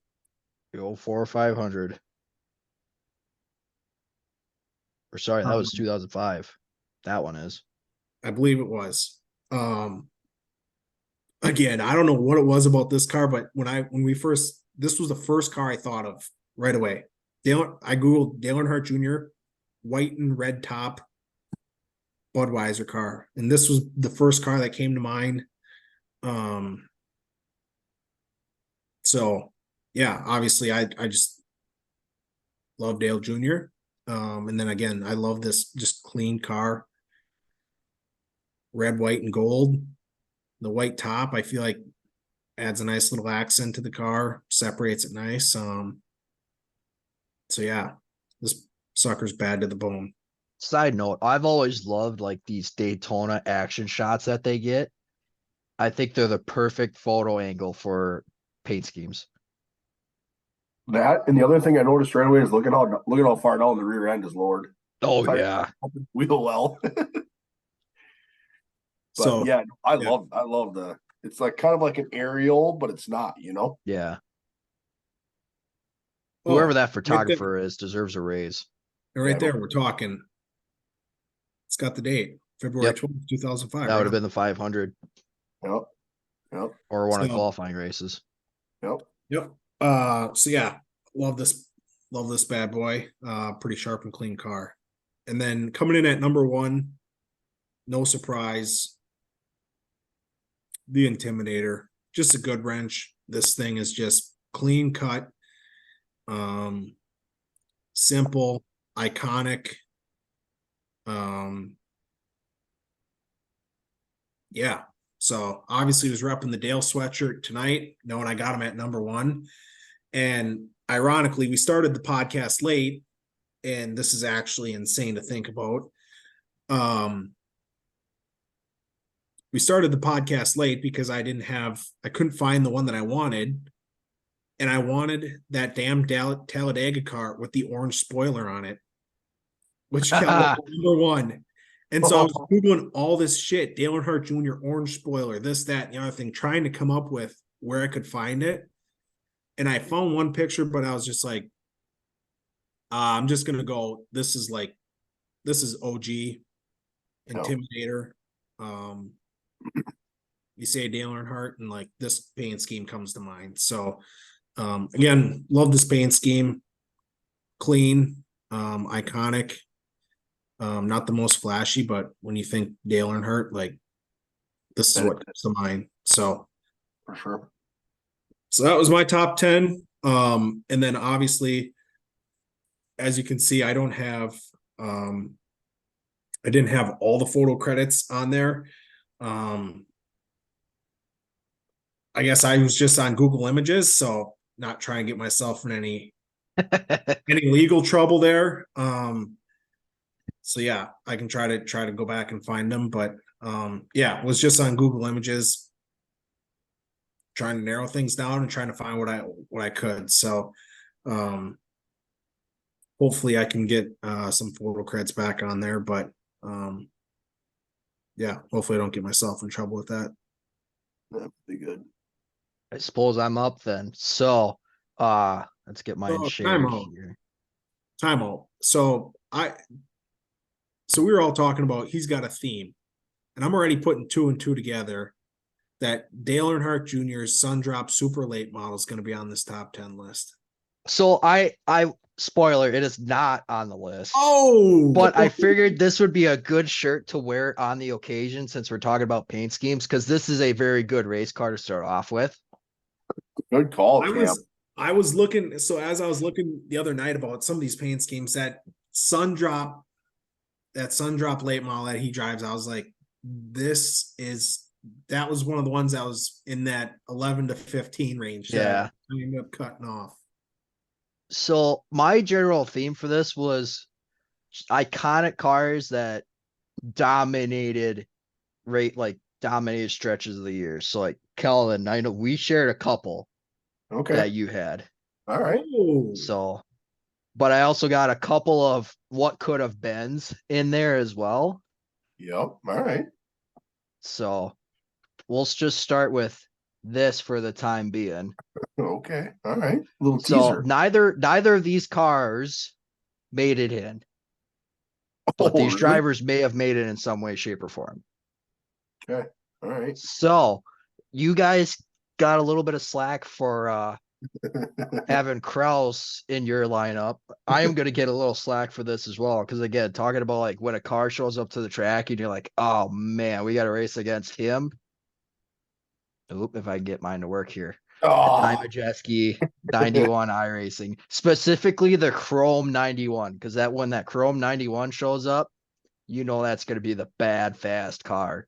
The old 4 or 500. Or sorry, that was 2005. That one is. I believe it was. Again, I don't know what it was about this car, but this was the first car I thought of right away. I Googled Dale Earnhardt Jr., white and red top Budweiser car, and this was the first car that came to mind. So yeah, obviously I just love Dale Jr. And then again, I love this just clean car, red, white, and gold. The white top, I feel like adds a nice little accent to the car, separates it nice. So yeah, this sucker's bad to the bone. Side note, I've always loved like these Daytona action shots that they get. I think they're the perfect photo angle for paint schemes. That and the other thing I noticed right away is look at how far down the rear end is lowered. Oh yeah. Wheel well. But So yeah, I love it's like kind of like an aerial, but it's not, Yeah. oh, Whoever that photographer is deserves a raise. right there, we're talking. It's got the date. February 12th, 2005. That would have right? been the 500 Yep. Yep. or one of the So- qualifying races. Yep. Yep. So yeah, love this bad boy. Pretty sharp and clean car. And then coming in at number 1, no surprise, the Intimidator. Just a good wrench. This thing is just clean cut, simple, iconic. Yeah. So obviously was repping the Dale sweatshirt tonight, knowing I got him at number 1. And ironically, we started the podcast late, and this is actually insane to think about. We started the podcast late because I couldn't find the one that I wanted. And I wanted that damn Talladega car with the orange spoiler on it, which Kellen number 1. And so I was Googling all this shit, Dale Earnhardt Jr., orange spoiler, this, that, and the other thing, trying to come up with where I could find it. And I found one picture, but I was just like, I'm just going to go, this is OG Intimidator. You say Dale Earnhardt, and like this paint scheme comes to mind. So again, love this paint scheme. Clean, iconic. Not the most flashy, but when you think Dale Earnhardt, like this is what comes to mind. So For sure. So that was my top 10. And then obviously, as you can see, I didn't have all the photo credits on there. I guess I was just on Google Images, so not trying to get myself in any legal trouble there. So yeah, I can try to go back and find them, but yeah, was just on Google Images, trying to narrow things down and trying to find what I could. So hopefully I can get some photo creds back on there, but yeah, hopefully I don't get myself in trouble with that. That'd be good. I suppose I'm up then. So let's get mine shared here. Time out. So we were all talking about he's got a theme, and I'm already putting 2 and 2 together that Dale Earnhardt Jr.'s Sundrop Super Late model is going to be on this top 10 list. So I spoiler, it is not on the list. Oh, but I figured this would be a good shirt to wear on the occasion since we're talking about paint schemes, because this is a very good race car to start off with. Good call, Cam. I was looking, so as I was looking the other night about some of these paint schemes, that Sundrop late model that he drives, I was like, that was one of the ones that was in that 11 to 15 range. Yeah. I ended up cutting off. So my general theme for this was iconic cars that dominated stretches of the year. So like Kellen, I know we shared a couple that you had. All right. So, but I also got a couple of what could have beens in there as well. Yep. All right. So we'll just start with this for the time being. Okay. All right. Little So teaser. neither of these cars made it in, but these really? drivers may have made it in some way, shape, or form. Okay. All right. So you guys got a little bit of slack for having Kraus in your lineup. I am going to get a little slack for this as well, because again, talking about like when a car shows up to the track and you're like, oh man, we got to race against him. Oop, if I can get mine to work here. Ty Majeski 91 iRacing, specifically the Chrome 91, because when that Chrome 91 shows up, you know that's going to be the bad fast car.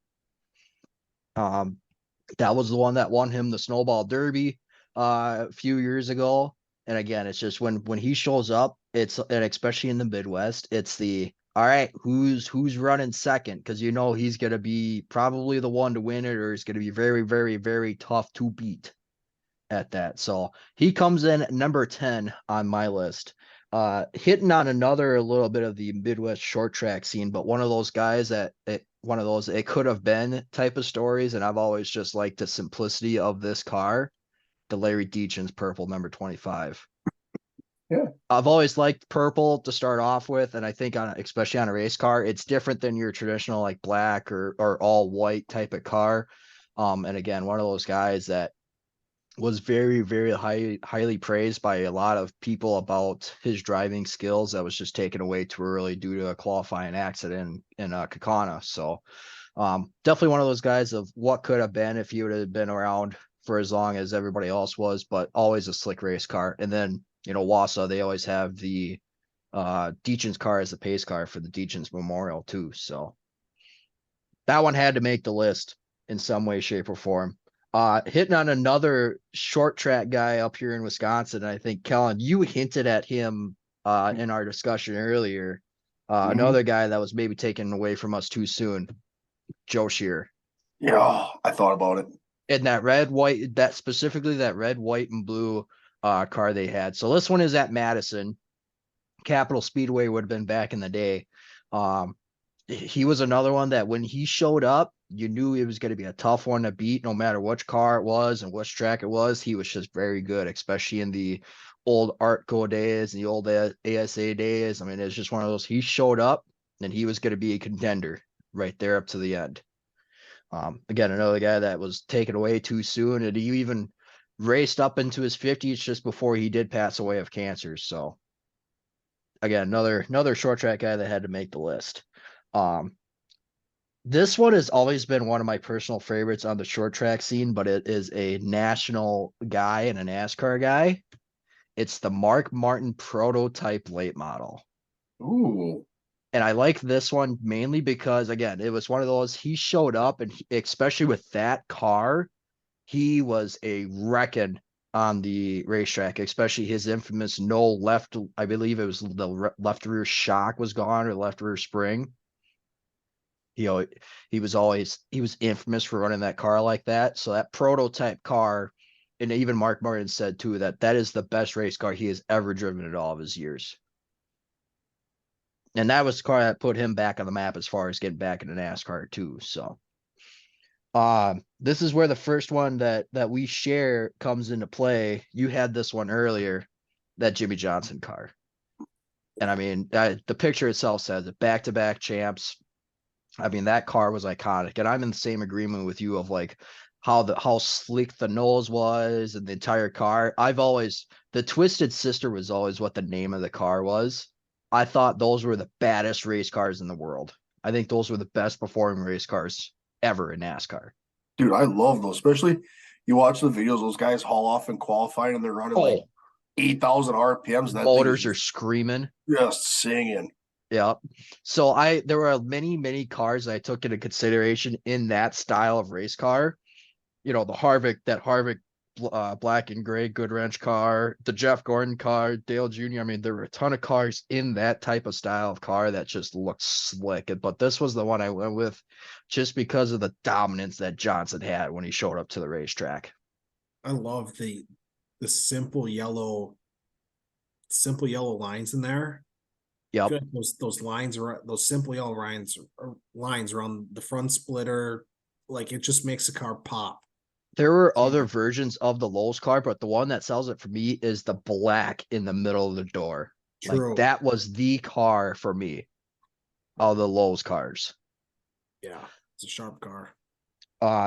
That was the one that won him the Snowball Derby a few years ago. And again, it's just when he shows up, and especially in the Midwest, it's the all right, who's running second, because you know he's going to be probably the one to win it, or it's going to be very, very, very tough to beat at that. So he comes in at number 10 on my list, hitting on a little bit of the Midwest short track scene, but one of those guys it could have been type of stories. And I've always just liked the simplicity of this car, the Larry Deachin's purple number 25. Yeah. I've always liked purple to start off with, and I think especially on a race car, it's different than your traditional like black or all white type of car. And again, one of those guys that was very, very highly praised by a lot of people about his driving skills that was just taken away too early due to a qualifying accident in Kakana. So definitely one of those guys of what could have been if he would have been around for as long as everybody else was, but always a slick race car. And then, Wausau, they always have the Deachen's car as the pace car for the Deachen's Memorial too. So that one had to make the list in some way, shape, or form. Hitting on another short track guy up here in Wisconsin. I think, Kellen, you hinted at him in our discussion earlier. Another guy that was maybe taken away from us too soon, Joe Shear. Yeah, I thought about it. And that red, white, that specifically that red, white, and blue car they had. So this one is at Madison. Capital Speedway would have been back in the day. He was another one that when he showed up, you knew it was going to be a tough one to beat, no matter which car it was and which track it was. He was just very good, especially in the old Artco days and the old ASA days. I mean, it's just one of those. He showed up and he was going to be a contender right there up to the end. Again, another guy that was taken away too soon, and he even raced up into his 50s just before he did pass away of cancer. So again, another short track guy that had to make the list. This one has always been one of my personal favorites on the short track scene, but it is a national guy and a NASCAR guy. It's the Mark Martin prototype late model. Ooh. And I like this one mainly because, again, it was one of those, he showed up and especially with that car, he was a wrecking on the racetrack, especially his infamous no left. I believe it was the left rear shock was gone or left rear spring. He was infamous for running that car like that. So that prototype car, and even Mark Martin said too that is the best race car he has ever driven in all of his years. And that was the car that put him back on the map as far as getting back into NASCAR too. So this is where the first one that we share comes into play. You had this one earlier, that Jimmy Johnson car. And I mean, the picture itself says it, back-to-back champs. I mean, that car was iconic. And I'm in the same agreement with you of like how sleek the nose was and the entire car. The Twisted Sister was always what the name of the car was. I thought those were the baddest race cars in the world. I think those were the best performing race cars ever in NASCAR. Dude, I love those. Especially you watch the videos, those guys haul off and qualifying and they're running like 8,000 RPMs. That motors are screaming. Just singing. Yeah. So there were many cars I took into consideration in that style of race car. The Harvick black and gray Goodwrench car, the Jeff Gordon car, Dale Jr. I mean, there were a ton of cars in that type of style of car that just looked slick. But this was the one I went with just because of the dominance that Johnson had when he showed up to the racetrack. I love the simple yellow lines in there. Yep. Like those lines are those simple yellow lines around the front splitter. Like it just makes the car pop. There were other versions of the Lowe's car, but the one that sells it for me is the black in the middle of the door. True. Like that was the car for me of the Lowe's cars. Yeah, it's a sharp car.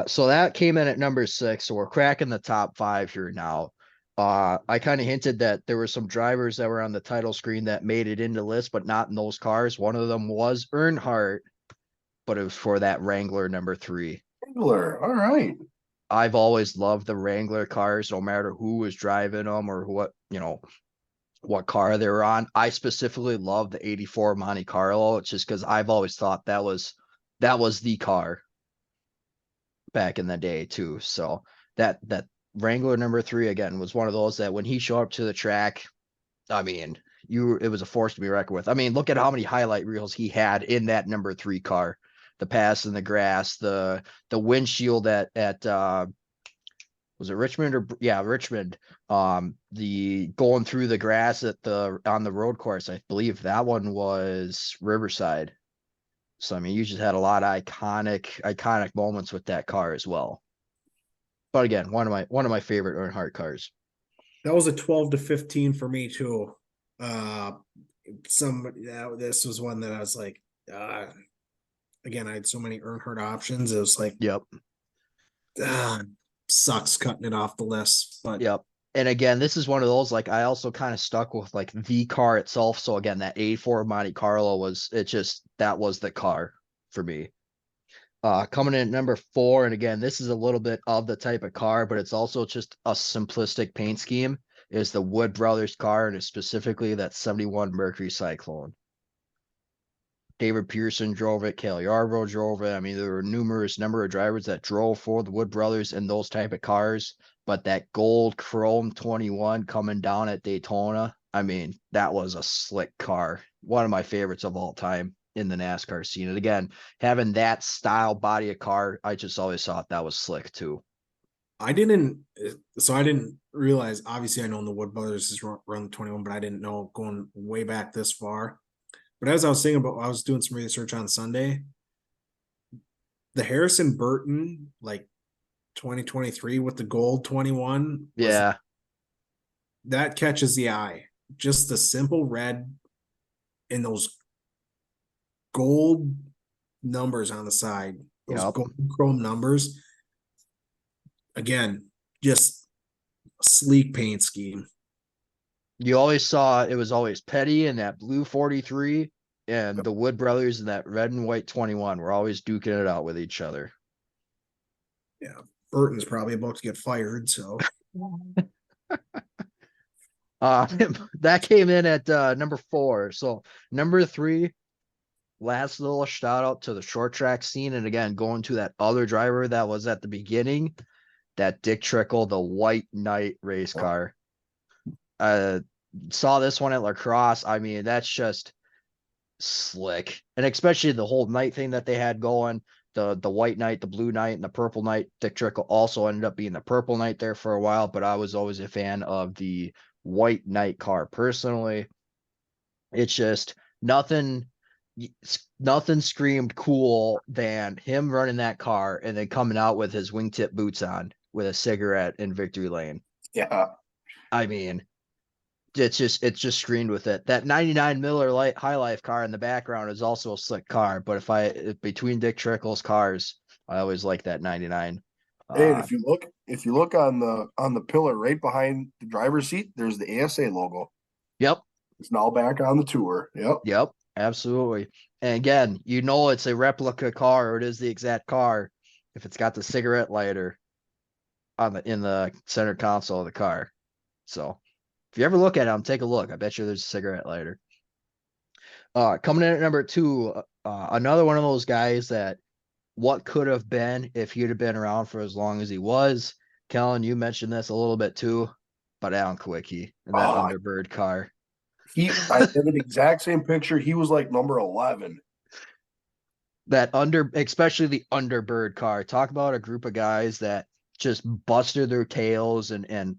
So that came in at number 6. So we're cracking the top 5 here now. I kind of hinted that there were some drivers that were on the title screen that made it into the list, but not in those cars. One of them was Earnhardt, but it was for that Wrangler number 3. Wrangler, all right. I've always loved the Wrangler cars, no matter who was driving them or what car they were on. I specifically love the 84 Monte Carlo. It's just because I've always thought that was the car back in the day too. So that Wrangler number 3 again was one of those that when he showed up to the track, I mean, it was a force to be reckoned with. I mean, look at how many highlight reels he had in that number 3 car. The pass in the grass, the windshield at was it Richmond Richmond? The going through the grass on the road course. I believe that one was Riverside. So I mean, you just had a lot of iconic moments with that car as well. But again, one of my favorite Earnhardt cars. That was a 12 to 15 for me too. This was one that I was like, again, I had so many Earnhardt options. It was like, Yep. Sucks cutting it off the list. But Yep. And again, this is one of those, like, I also kind of stuck with like the car itself. So again, that 84 Monte Carlo that was the car for me. Coming in at number 4, and again, this is a little bit of the type of car, but it's also just a simplistic paint scheme, is the Wood Brothers car, and it's specifically that 71 Mercury Cyclone. David Pearson drove it. Cale Yarborough drove it. I mean, there were numerous number of drivers that drove for the Wood Brothers in those type of cars. But that gold chrome 21 coming down at Daytona, I mean, that was a slick car. One of my favorites of all time in the NASCAR scene. And again, having that style body of car, I just always thought that was slick too. I didn't realize, obviously I know the Wood Brothers is run 21, but I didn't know going way back this far. But as I was thinking about, I was doing some research on Sunday. The Harrison Burton, like 2023 with the gold 21. Yeah. That catches the eye. Just the simple red and those gold numbers on the side. Those gold chrome numbers. Again, just a sleek paint scheme. You always saw it was always Petty in that blue 43 and the Wood Brothers in that red and white 21. We're always duking it out with each other. Yeah. Burton's probably about to get fired, so. That came in at number 4. So number 3, last little shout out to the short track scene. And again, going to that other driver that was at the beginning, that Dick Trickle, the White Knight race car. Saw this one at La Crosse. I mean, that's just slick. And especially the whole night thing that they had going, the White Knight, the Blue Knight, and the Purple Knight. Dick Trickle also ended up being the Purple Knight there for a while, but I was always a fan of the White Knight car personally. It's just nothing screamed cool than him running that car and then coming out with his wingtip boots on with a cigarette in victory lane. Yeah. I mean, it's just screened with it. That 99 Miller High Life car in the background is also a slick car, but between Dick Trickle's cars, I always like that 99. Hey, and if you look on the pillar right behind the driver's seat, there's the ASA logo. Yep. It's now back on the tour. Yep. Absolutely. And again, it's a replica car, or it is the exact car if it's got the cigarette lighter in the center console of the car. So if you ever look at them, take a look. I bet you there's a cigarette lighter. Coming in at number 2, another one of those guys that what could have been if he'd have been around for as long as he was. Kellen, you mentioned this a little bit too, but Alan Kwiecki and that Underbird car. I have an exact same picture. He was like number 11. Especially the Underbird car. Talk about a group of guys that just busted their tails and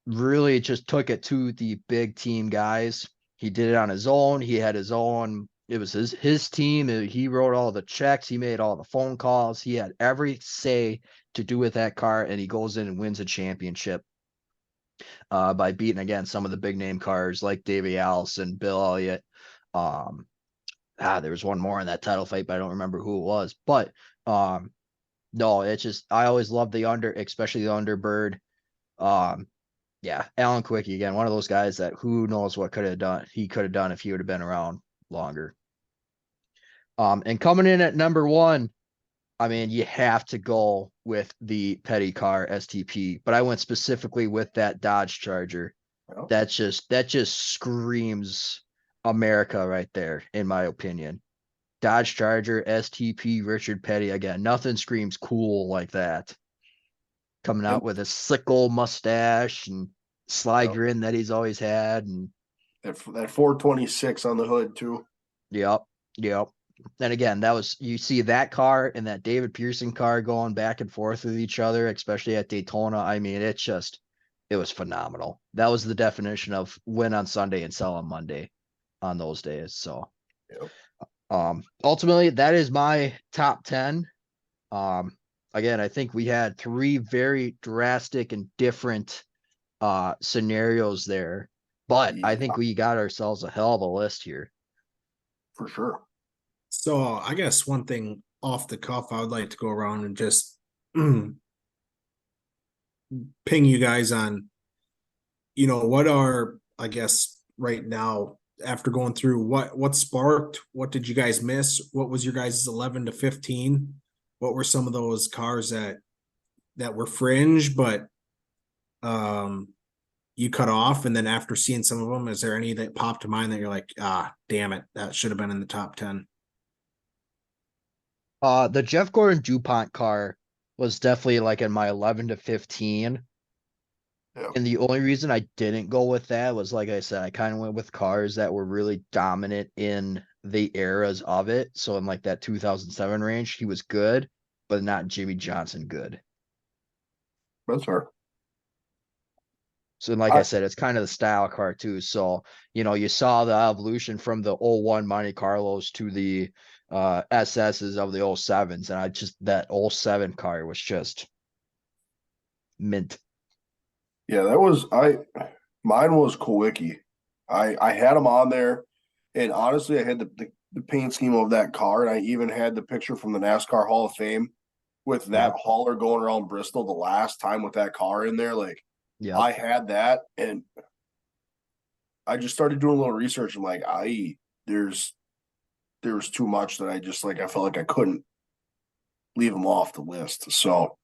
really just took it to the big team guys. He did it on his own. He had his own. It was his team. He wrote all the checks. He made all the phone calls. He had every say to do with that car, and he goes in and wins a championship by beating, again, some of the big name cars like Davey Allison, Bill Elliott. There was one more in that title fight, but I don't remember who it was. But no, it's just I always loved especially the Underbird. Yeah, Alan Kwiecki, again, one of those guys that who knows what he could have done if he would have been around longer. And coming in at number 1, I mean, you have to go with the Petty car STP, but I went specifically with that Dodge Charger. Oh. That just screams America right there, in my opinion. Dodge Charger STP Richard Petty, again, nothing screams cool like that. Coming out with a sickle mustache and sly grin that he's always had, and that 426 on the hood too. Yep. And again, you see that car and that David Pearson car going back and forth with each other, especially at Daytona. I mean, it was phenomenal. That was the definition of win on Sunday and sell on Monday on those days. So, ultimately, that is my top 10. Again, I think we had 3 very drastic and different scenarios there. But I think we got ourselves a hell of a list here. For sure. So I guess one thing off the cuff, I would like to go around and just ping you guys on, what are, I guess, right now, after going through what sparked, what did you guys miss? What was your guys' 11 to 15? What were some of those cars that were fringe, but you cut off? And then after seeing some of them, is there any that popped to mind that you're like, damn it, that should have been in the top 10? The Jeff Gordon DuPont car was definitely like in my 11 to 15. Yeah. And the only reason I didn't go with that was, like I said, I kind of went with cars that were really dominant in the eras of it. So in like that 2007 range, he was good, but not Jimmy Johnson good. That's fair. So like I said, it's kind of the style car too. So, you saw the evolution from the 01 Monte Carlos to the SSs of the 07s. And that 07 car was just mint. Yeah, mine was Kowicki. I had him on there, and honestly, I had the paint scheme of that car, and I even had the picture from the NASCAR Hall of Fame with that hauler going around Bristol the last time with that car in there. Like, I had that, and I just started doing a little research. I'm like, there was too much that I felt like I couldn't leave him off the list. So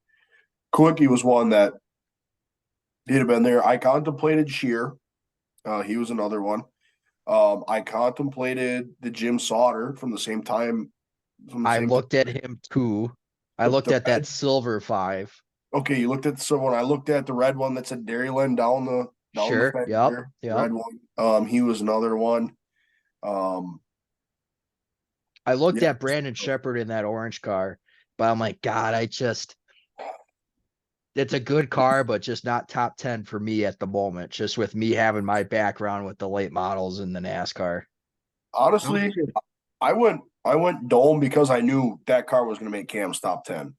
Kowicki was one that he'd have been there. I contemplated Shear. He was another one. I contemplated the Jim Sauter from the same time. I looked at him too. I looked at that silver 5. Okay, you looked at the silver one. I looked at the red one that said Dairyland down the fence there. Red one. He was another one. I looked at Brandon Shepherd in that orange car, but I'm like, God, it's a good car, but just not top 10 for me at the moment, just with me having my background with the late models in the NASCAR. Honestly, I went Dome because I knew that car was going to make Cam's top 10.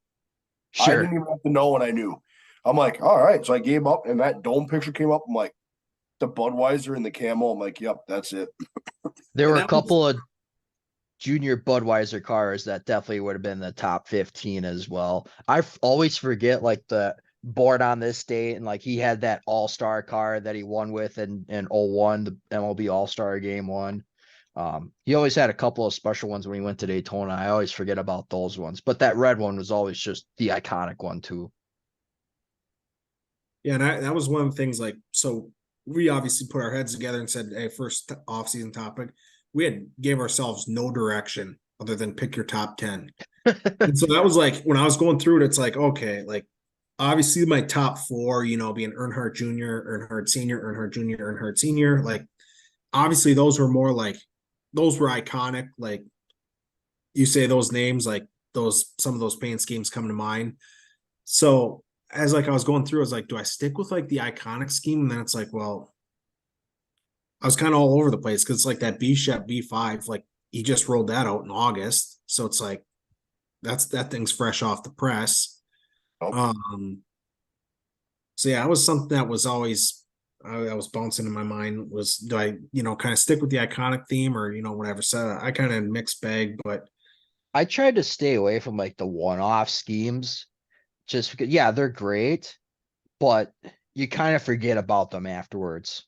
Sure. I didn't even have to know what I knew. I'm like, all right. So I gave up, and that Dome picture came up. I'm like, the Budweiser and the camo. I'm like, yep, that's it. There were a couple of junior Budweiser cars that definitely would have been the top 15 as well. I always forget like the Born on This Date, and like he had that all-star car that he won with in 01, the MLB All-Star Game 1. He always had a couple of special ones when he went to Daytona. I always forget about those ones, but that red one was always just the iconic one too. Yeah, and that was one of the things, like, so we obviously put our heads together and said, hey, first off-season topic, we gave ourselves no direction other than pick your top 10. And so that was like, when I was going through it, it's like, okay, like, obviously my top 4, being Earnhardt Jr., Earnhardt Sr., Earnhardt Jr., Earnhardt Sr., like, obviously those were more like, those were iconic. Like, you say those names, like some of those paint schemes come to mind. So as like I was going through, I was like, do I stick with like the iconic scheme? And then it's like, well, I was kind of all over the place because it's like that B-Shep B5, like he just rolled that out in August. So it's like, that thing's fresh off the press. So yeah, it was something that was always, I was bouncing in my mind was, do I, kind of stick with the iconic theme or, whatever. So I kind of mixed bag, but I tried to stay away from like the one-off schemes just because, yeah, they're great, but you kind of forget about them afterwards.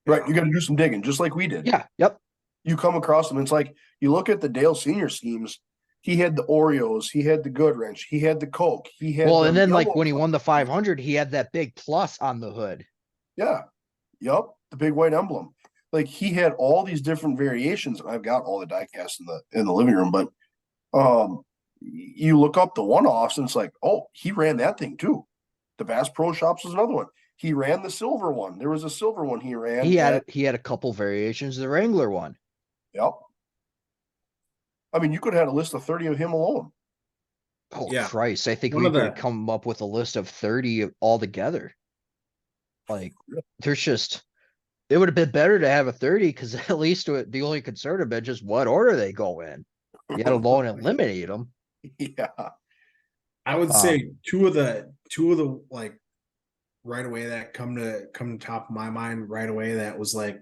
Right. You got to do some digging, just like we did. Yeah. Yep. You come across them. It's like you look at the Dale Senior schemes. He had the Oreos. He had the Good Wrench. He had the Coke. He had and then like when he won the 500, he had that big plus on the hood. Yeah. Yep. The big white emblem. Like he had all these different variations. I've got all the diecast in the living room, but you look up the one-offs and it's like, oh, he ran that thing too. The Bass Pro Shops was another one. He ran the silver one. There was a silver one he ran. He had a couple variations of the Wrangler one. Yep. I mean, you could have had a list of 30 of him alone. Oh, yeah. Christ. I think we could come up with a list of 30 altogether. Like, there's just, it would have been better to have a 30 because at least the only concern would have been just what order they go in. Let alone eliminate them. Yeah. I would say two of the like right away that come to top of my mind right away that was like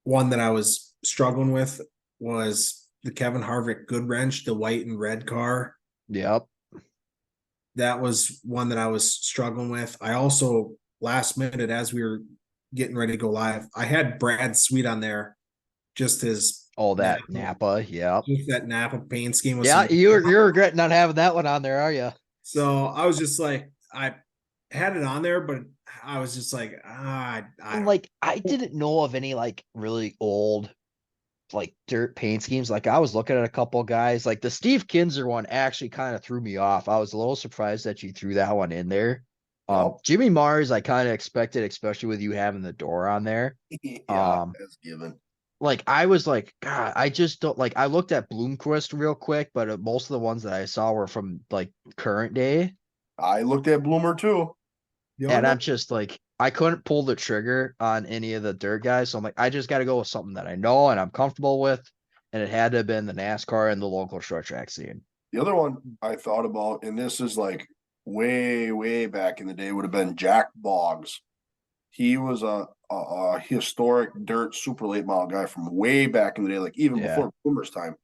one that I was struggling with was the Kevin Harvick Good Wrench, the white and red car. Yep. That was one that I was struggling with. I also last minute as we were getting ready to go live, I had Brad Sweet on there, just his That Napa. Yep. just that Napa paint scheme was Yeah, you're regretting not having that one on there, are you? So I was just like, I had it on there, but I was just like, I didn't know of any like really old like dirt paint schemes. Like I was looking at a couple guys, like the Steve Kinzer one actually kind of threw me off. I was a little surprised that you threw that one in there. Jimmy Mars, I kind of expected, especially with you having the door on there. Yeah, that's given. Like I was like, God, I just don't like. I looked at Bloomquist real quick, but most of the ones that I saw were from like current day. I looked at Bloomer too. And I'm just like, I couldn't pull the trigger on any of the dirt guys. So I'm like, I just got to go with something that I know and I'm comfortable with. And it had to have been the NASCAR and the local short track scene. The other one I thought about, and this is like way, way back in the day, would have been Jack Boggs. He was a historic dirt super late model guy from way back in the day, like even before Boomer's time.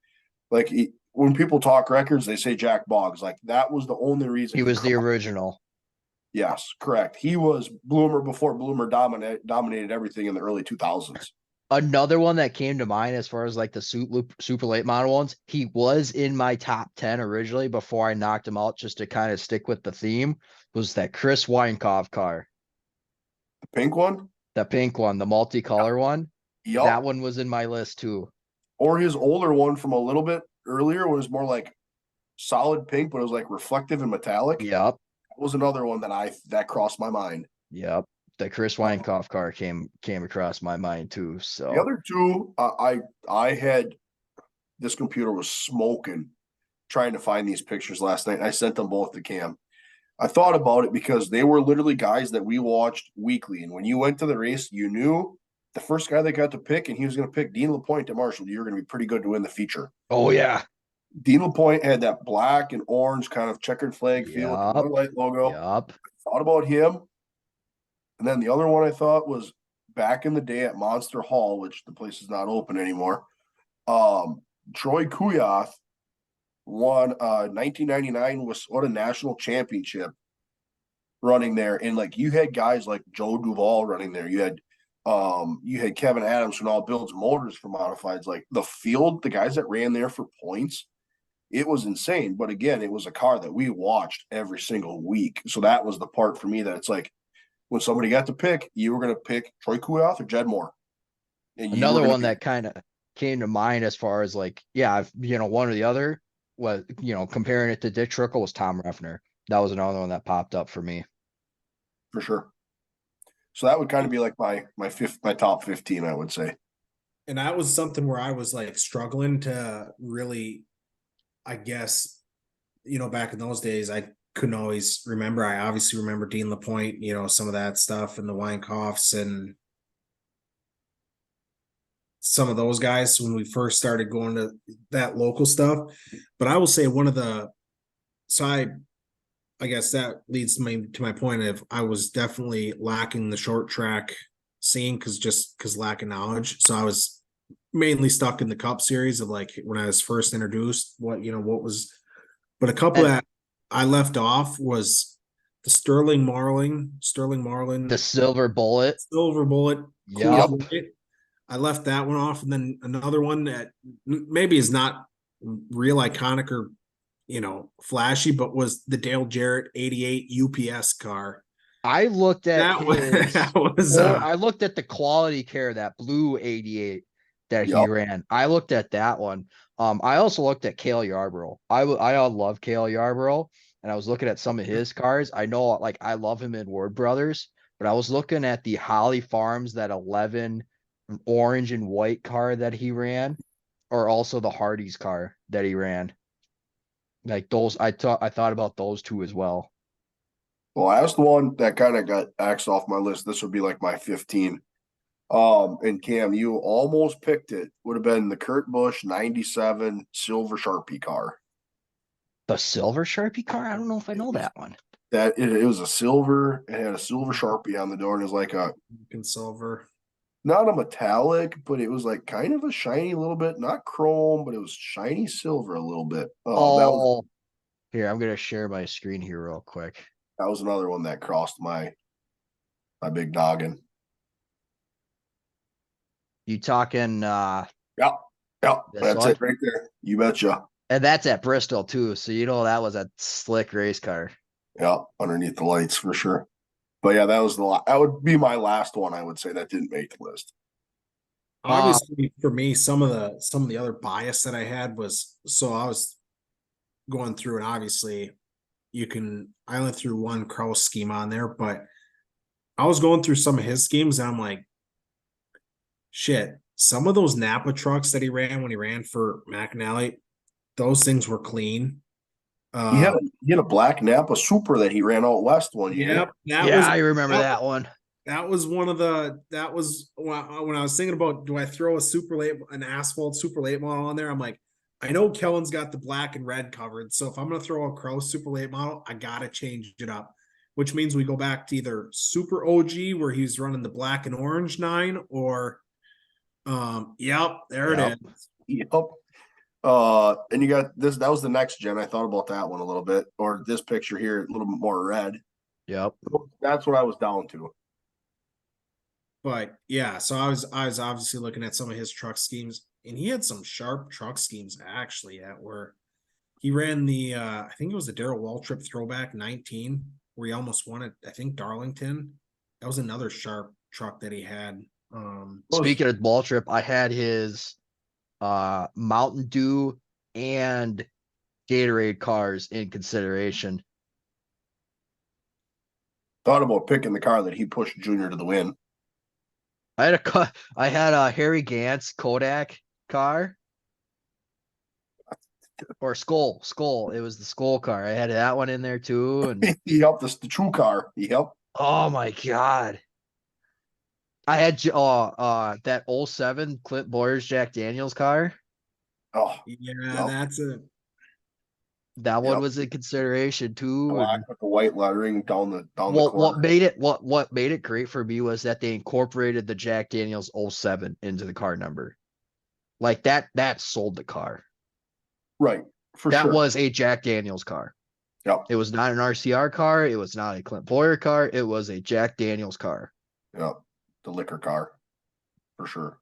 Like when people talk records, they say Jack Boggs. Like that was the only reason he was the original. Yes, correct. He was Bloomer before Bloomer dominated everything in the early 2000s. Another one that came to mind as far as like the super late model ones, he was in my top 10 originally before I knocked him out just to kind of stick with the theme, was that Chris Weinkauf car. The pink one? The pink one, the multicolor one. Yep. That one was in my list too. Or his older one from a little bit earlier was more like solid pink, but it was like reflective and metallic. Yep. That was another one that crossed my mind. Yep. The Chris Weinkauf car came across my mind too. So the other two, I had this computer was smoking trying to find these pictures last night. I sent them both to Cam. I thought about it because they were literally guys that we watched weekly. And when you went to the race, you knew the first guy they got to pick, and he was going to pick Dean LaPointe at Marshall. You're going to be pretty good to win the feature. Oh, yeah. Dean LaPointe had that black and orange kind of checkered flag feel with the light logo. Yep. I thought about him. And then the other one I thought was back in the day at Monster Hall, which the place is not open anymore. Troy Kuyath won 1999 Wisconsin National Championship running there. And like you had guys like Joe Duvall running there. You had Kevin Adams who now builds motors for modifieds. Like the field, the guys that ran there for points, it was insane. But again, it was a car that we watched every single week. So that was the part for me that it's like when somebody got to pick, you were going to pick Troy Kuyath or Jed Moore. And another one that kind of came to mind as far as like, one or the other was, comparing it to Dick Trickle was Tom Refner. That was another one that popped up for me. For sure. So that would kind of be like my top 15, I would say. And that was something where I was like struggling to really, I guess, back in those days, I couldn't always remember. I obviously remember Dean LaPointe, some of that stuff and the Weinkaufs and some of those guys when we first started going to that local stuff. But I will say I guess that leads to my point of I was definitely lacking the short track scene because lack of knowledge. So I was mainly stuck in the Cup series of like when I was first introduced, but a couple that I left off was the Sterling Marlin, the Silver Bullet. Yep. I left that one off, and then another one that maybe is not real iconic or flashy, but was the Dale Jarrett 88 UPS car. I looked at I looked at the quality care, that blue 88 that he ran. I looked at that one. I also looked at Cale Yarborough. I love Cale Yarborough, and I was looking at some of his cars. I know, like, I love him in Ward Brothers, but I was looking at the Holly Farms, that 11 orange and white car that he ran, or also the Hardy's car that he ran. Like those, I thought about those two as well. Well, that's the one that kind of got axed off my list. This would be like my 15. And Cam, you almost picked it. Would have been the Kurt Busch 97 silver Sharpie car. The silver Sharpie car? I don't know if I know that one. That it was a silver. It had a silver Sharpie on the door, and it was like a silver. not a metallic, but it was like kind of a shiny little bit, not chrome, but it was shiny silver a little bit. Oh, Oh, here, I'm gonna share my screen here real quick. that was another one that crossed my big noggin. You talking Yeah, this that's one? it right there. You betcha. And that's at Bristol too, so you know that was a slick race car. Yeah, underneath the lights for sure. But yeah, that would be my last one. I would say that didn't make the list. Obviously, for me, some of the other bias that I had was, so I was going through, and obviously I only threw one Kraus scheme on there, but I was going through some of his schemes, and I'm like, shit, some of those Napa trucks that he ran when he ran for McAnally, those things were clean. He had a black Napa Super that he ran out west one year. Yep, I remember that one. That was when I was thinking about, do I throw an asphalt super late model on there? I'm like, I know Kellen's got the black and red covered, so if I'm gonna throw a Kraus super late model, I gotta change it up, which means we go back to either super OG where he's running the black and orange 9, or there it is. Yep. And you got this. That was the next gen. I thought about that one a little bit, or this picture here, a little bit more red. Yep. That's what I was down to. But yeah, so I was obviously looking at some of his truck schemes, and he had some sharp truck schemes actually at where he ran the I think it was the Darrell Waltrip throwback 19, where he almost won it, I think Darlington. That was another sharp truck that he had. Speaking of Waltrip, I had his Mountain Dew and Gatorade cars in consideration. Thought about picking the car that he pushed Junior to the win. I had a Harry Gantz Kodak car. Or Skull. It was the Skull car. I had that one in there too. And he helped us, the true car. He helped. Oh my god. I had that 07 Clint Boyer's Jack Daniels car. Oh yeah, that's it. That one was in consideration too. Black with the white lettering down the corner. What made it great for me was that they incorporated the Jack Daniels 07 into the car number. Like that sold the car. Right. That was a Jack Daniels car. Yep. It was not an RCR car. It was not a Clint Boyer car. It was a Jack Daniels car. Yep. The liquor car. For sure.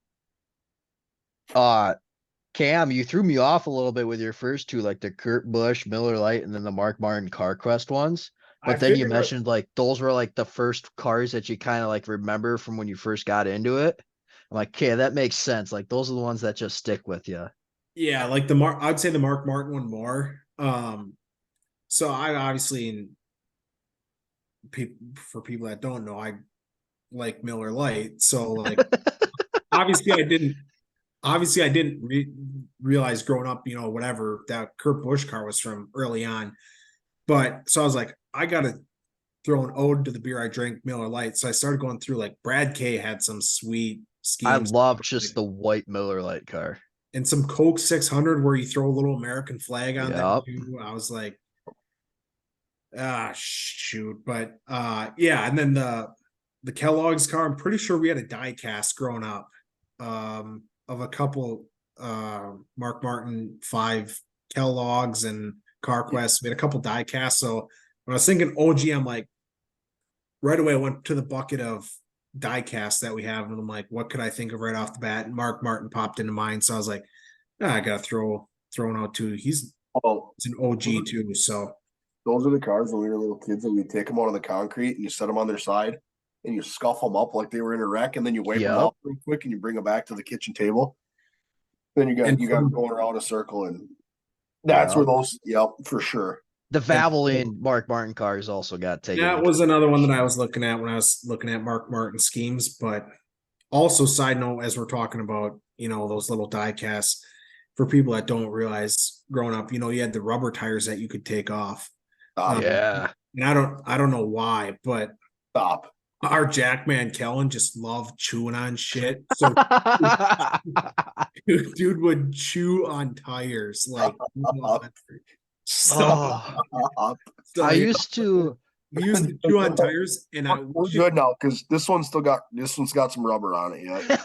Cam, you threw me off a little bit with your first two, like the Kurt Busch, Miller Lite, and then the Mark Martin CarQuest ones. But then you mentioned like those were like the first cars that you kind of like remember from when you first got into it. I'm like, okay, that makes sense. Like those are the ones that just stick with you. Yeah, like I'd say the Mark Martin one more. So I obviously, for people that don't know, I like Miller Lite. So like, obviously I didn't realize growing up, whatever that Kurt Busch car was from early on. But so I was like, I got to throw an ode to the beer I drink, Miller Lite. So I started going through, like Brad K had some sweet schemes. I love just the white Miller Lite car. And some Coke 600 where you throw a little American flag on that too. I was like, shoot. But yeah, and then the Kellogg's car, I'm pretty sure we had a Diecast growing up of a couple Mark Martin 5 Kellogg's and CarQuest. We had a couple Diecasts. So when I was thinking OG, I'm like, right away I went to the bucket of Diecast that we have, and I'm like, what could I think of right off the bat? And Mark Martin popped into mind, so I was like, I gotta throw one out too. He's an OG too. So those are the cars when we were little kids, and you take them out of the concrete and you set them on their side and you scuff them up like they were in a wreck, and then you wipe them off real quick and you bring them back to the kitchen table. Then you got them going around a circle, and that's where those for sure. The Valvoline Mark Martin cars also got taken. That was another one that I was looking at when I was looking at Mark Martin schemes. But also, side note, as we're talking about, those little die casts, for people that don't realize, growing up, you had the rubber tires that you could take off. Yeah. And I don't know why, but stop. Our Jackman Kellen just loved chewing on shit. So dude would chew on tires like I used to We used the chew on tires, and We're good now because this one's got some rubber on it yet.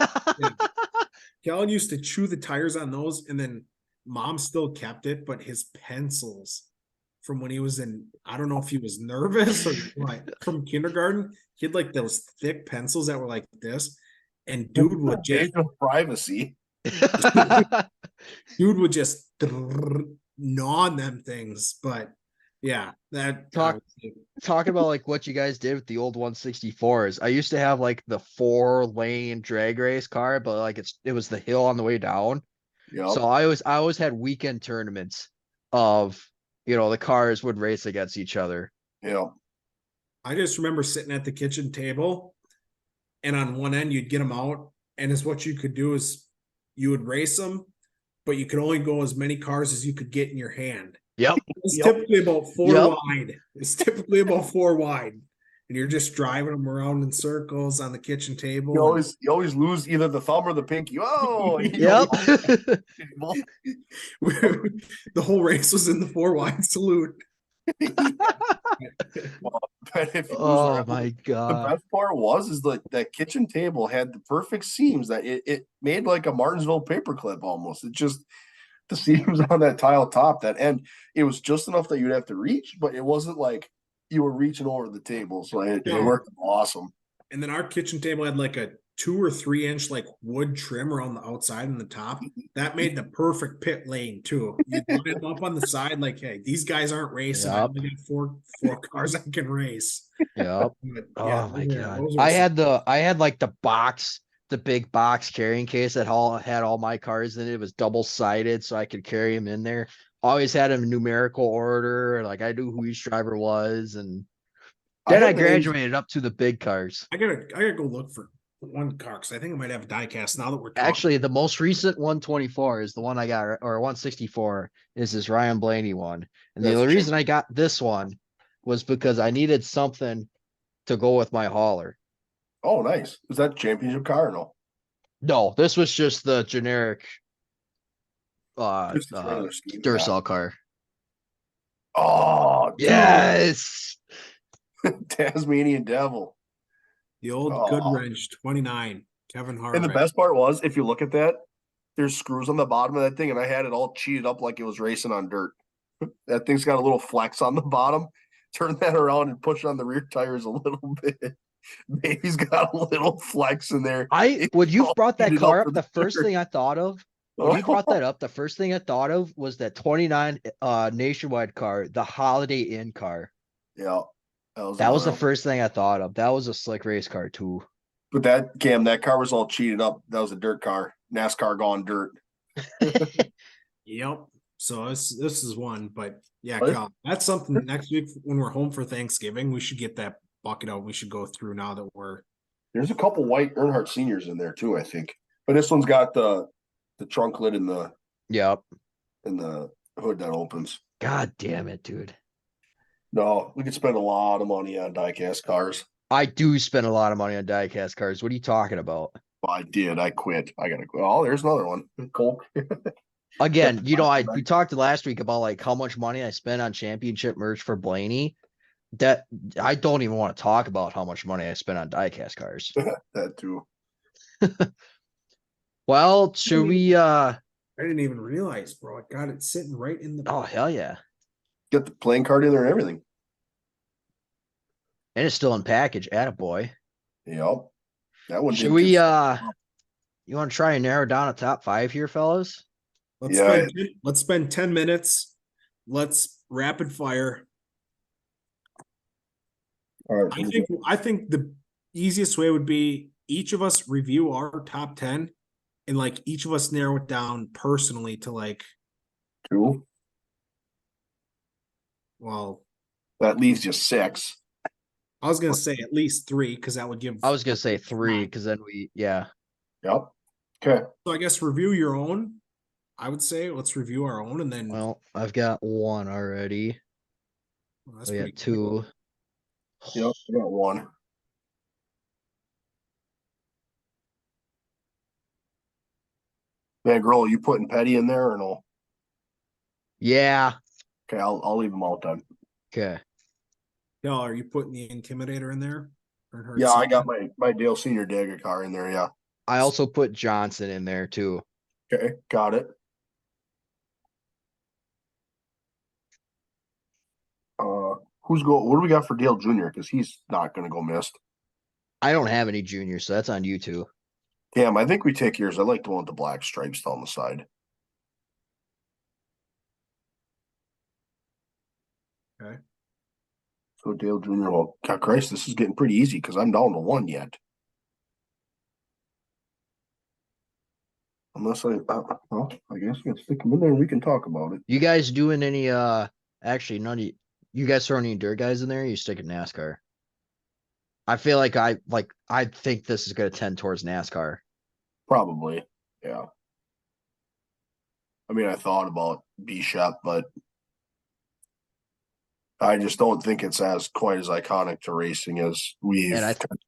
Kellen used to chew the tires on those, and then Mom still kept it, but his pencils from when he was in, I don't know if he was nervous or what, from kindergarten, he had like those thick pencils that were like this, and dude would just privacy. Dude would just gnaw on them things, but yeah, that talking about like what you guys did with the old 164s. I used to have like the 4-lane drag race car, but like it was the hill on the way down. Yep. So I always had weekend tournaments of, the cars would race against each other. Yeah. I just remember sitting at the kitchen table, and on one end you'd get them out, and it's what you could do is you would race them, but you could only go as many cars as you could get in your hand. Yep. It's typically about 4 wide. It's typically about 4 wide. And you're just driving them around in circles on the kitchen table. You always lose either the thumb or the pinky. Oh, yep. The whole race was in the 4 wide salute. Oh my god! The best part was like that kitchen table had the perfect seams that it made like a Martinsville paperclip almost. It just the seams on that tile top, that end, it was just enough that you'd have to reach, but it wasn't like you were reaching over the table. So it worked awesome. And then our kitchen table had like a 2 or 3 inch like wood trim around the outside and the top. That made the perfect pit lane too. You put it up on the side, like, hey, these guys aren't racing. I only got four cars I can race. Yep. Oh my god. I had like the big box carrying case that had all my cars in it. It was double-sided, so I could carry them in there. Always had them in numerical order. Like I knew who each driver was, and then I graduated up to the big cars. I gotta go look for one car because I think I might have a diecast now that we're talking. Actually, the most recent 124 is the one I got, or 164 is this Ryan Blaney one. And the only reason I got this one was because I needed something to go with my hauler. Oh, nice. Is that championship car or no? No, this was just the generic Duracell car. Oh, yes. Tasmanian Devil. The old Good Wrench 29, Kevin Harvick. And the best part was, if you look at that, there's screws on the bottom of that thing, and I had it all cheated up like it was racing on dirt. That thing's got a little flex on the bottom. Turn that around and push on the rear tires a little bit. Baby's got a little flex in there. When you brought that car up, the first thing I thought of, when you brought that up, the first thing I thought of was that 29 Nationwide car, the Holiday Inn car. Yeah. That was the first thing I thought of. That was a slick race car too. But that car was all cheated up. That was a dirt car. NASCAR gone dirt. Yep. So this is one, but yeah, Cal, that's something next week when we're home for Thanksgiving, we should get that bucket out. We should go through now that there's a couple white Earnhardt seniors in there too, I think. But this one's got the trunk lid in the hood that opens. God damn it, dude. No, we could spend a lot of money on diecast cars. I do spend a lot of money on diecast cars. What are you talking about? Well, I did. I quit. I gotta go. Oh, there's another one. Coke. Again, we talked last week about like how much money I spent on championship merch for Blaney. That I don't even want to talk about how much money I spent on diecast cars. That too. Well, should we I didn't even realize, bro. I got it sitting right in the Oh, hell yeah. Get the playing card in there and everything. And it's still in package. Attaboy. Yep. That one. Should we you want to try and narrow down a top 5 here, fellas? Let's spend 10 minutes. Let's rapid fire. All right. I think the easiest way would be each of us review our top 10 and like each of us narrow it down personally to like 2. Well, that leaves you 6. I was gonna say at least 3 because that would give. I was gonna say 3 because then Yep. Okay. So I guess review your own. I would say let's review our own and then. Well, I've got 1 already. We got 2. Yep, I got 1. Man, girl, you putting Petty in there or no? Yeah. Okay, I'll leave them all done. Okay. Kel, are you putting the Intimidator in there? Yeah, I got my Dale Senior Dagger car in there. Yeah. I also put Johnson in there too. Okay, got it. What do we got for Dale Jr.? Because he's not going to go missed. I don't have any juniors, so that's on you two. Damn, I think we take yours. I like the one with the black stripes down the side. Okay. So Dale Jr. Well, God Christ, this is getting pretty easy because I'm down to one yet. Unless well, I guess we can stick them in there and we can talk about it. You guys doing any actually none of you guys throwing any dirt guys in there, or you sticking NASCAR? I feel like I think this is gonna tend towards NASCAR. Probably, yeah. I mean, I thought about B-Shep, but I just don't think it's as quite as iconic to racing as we've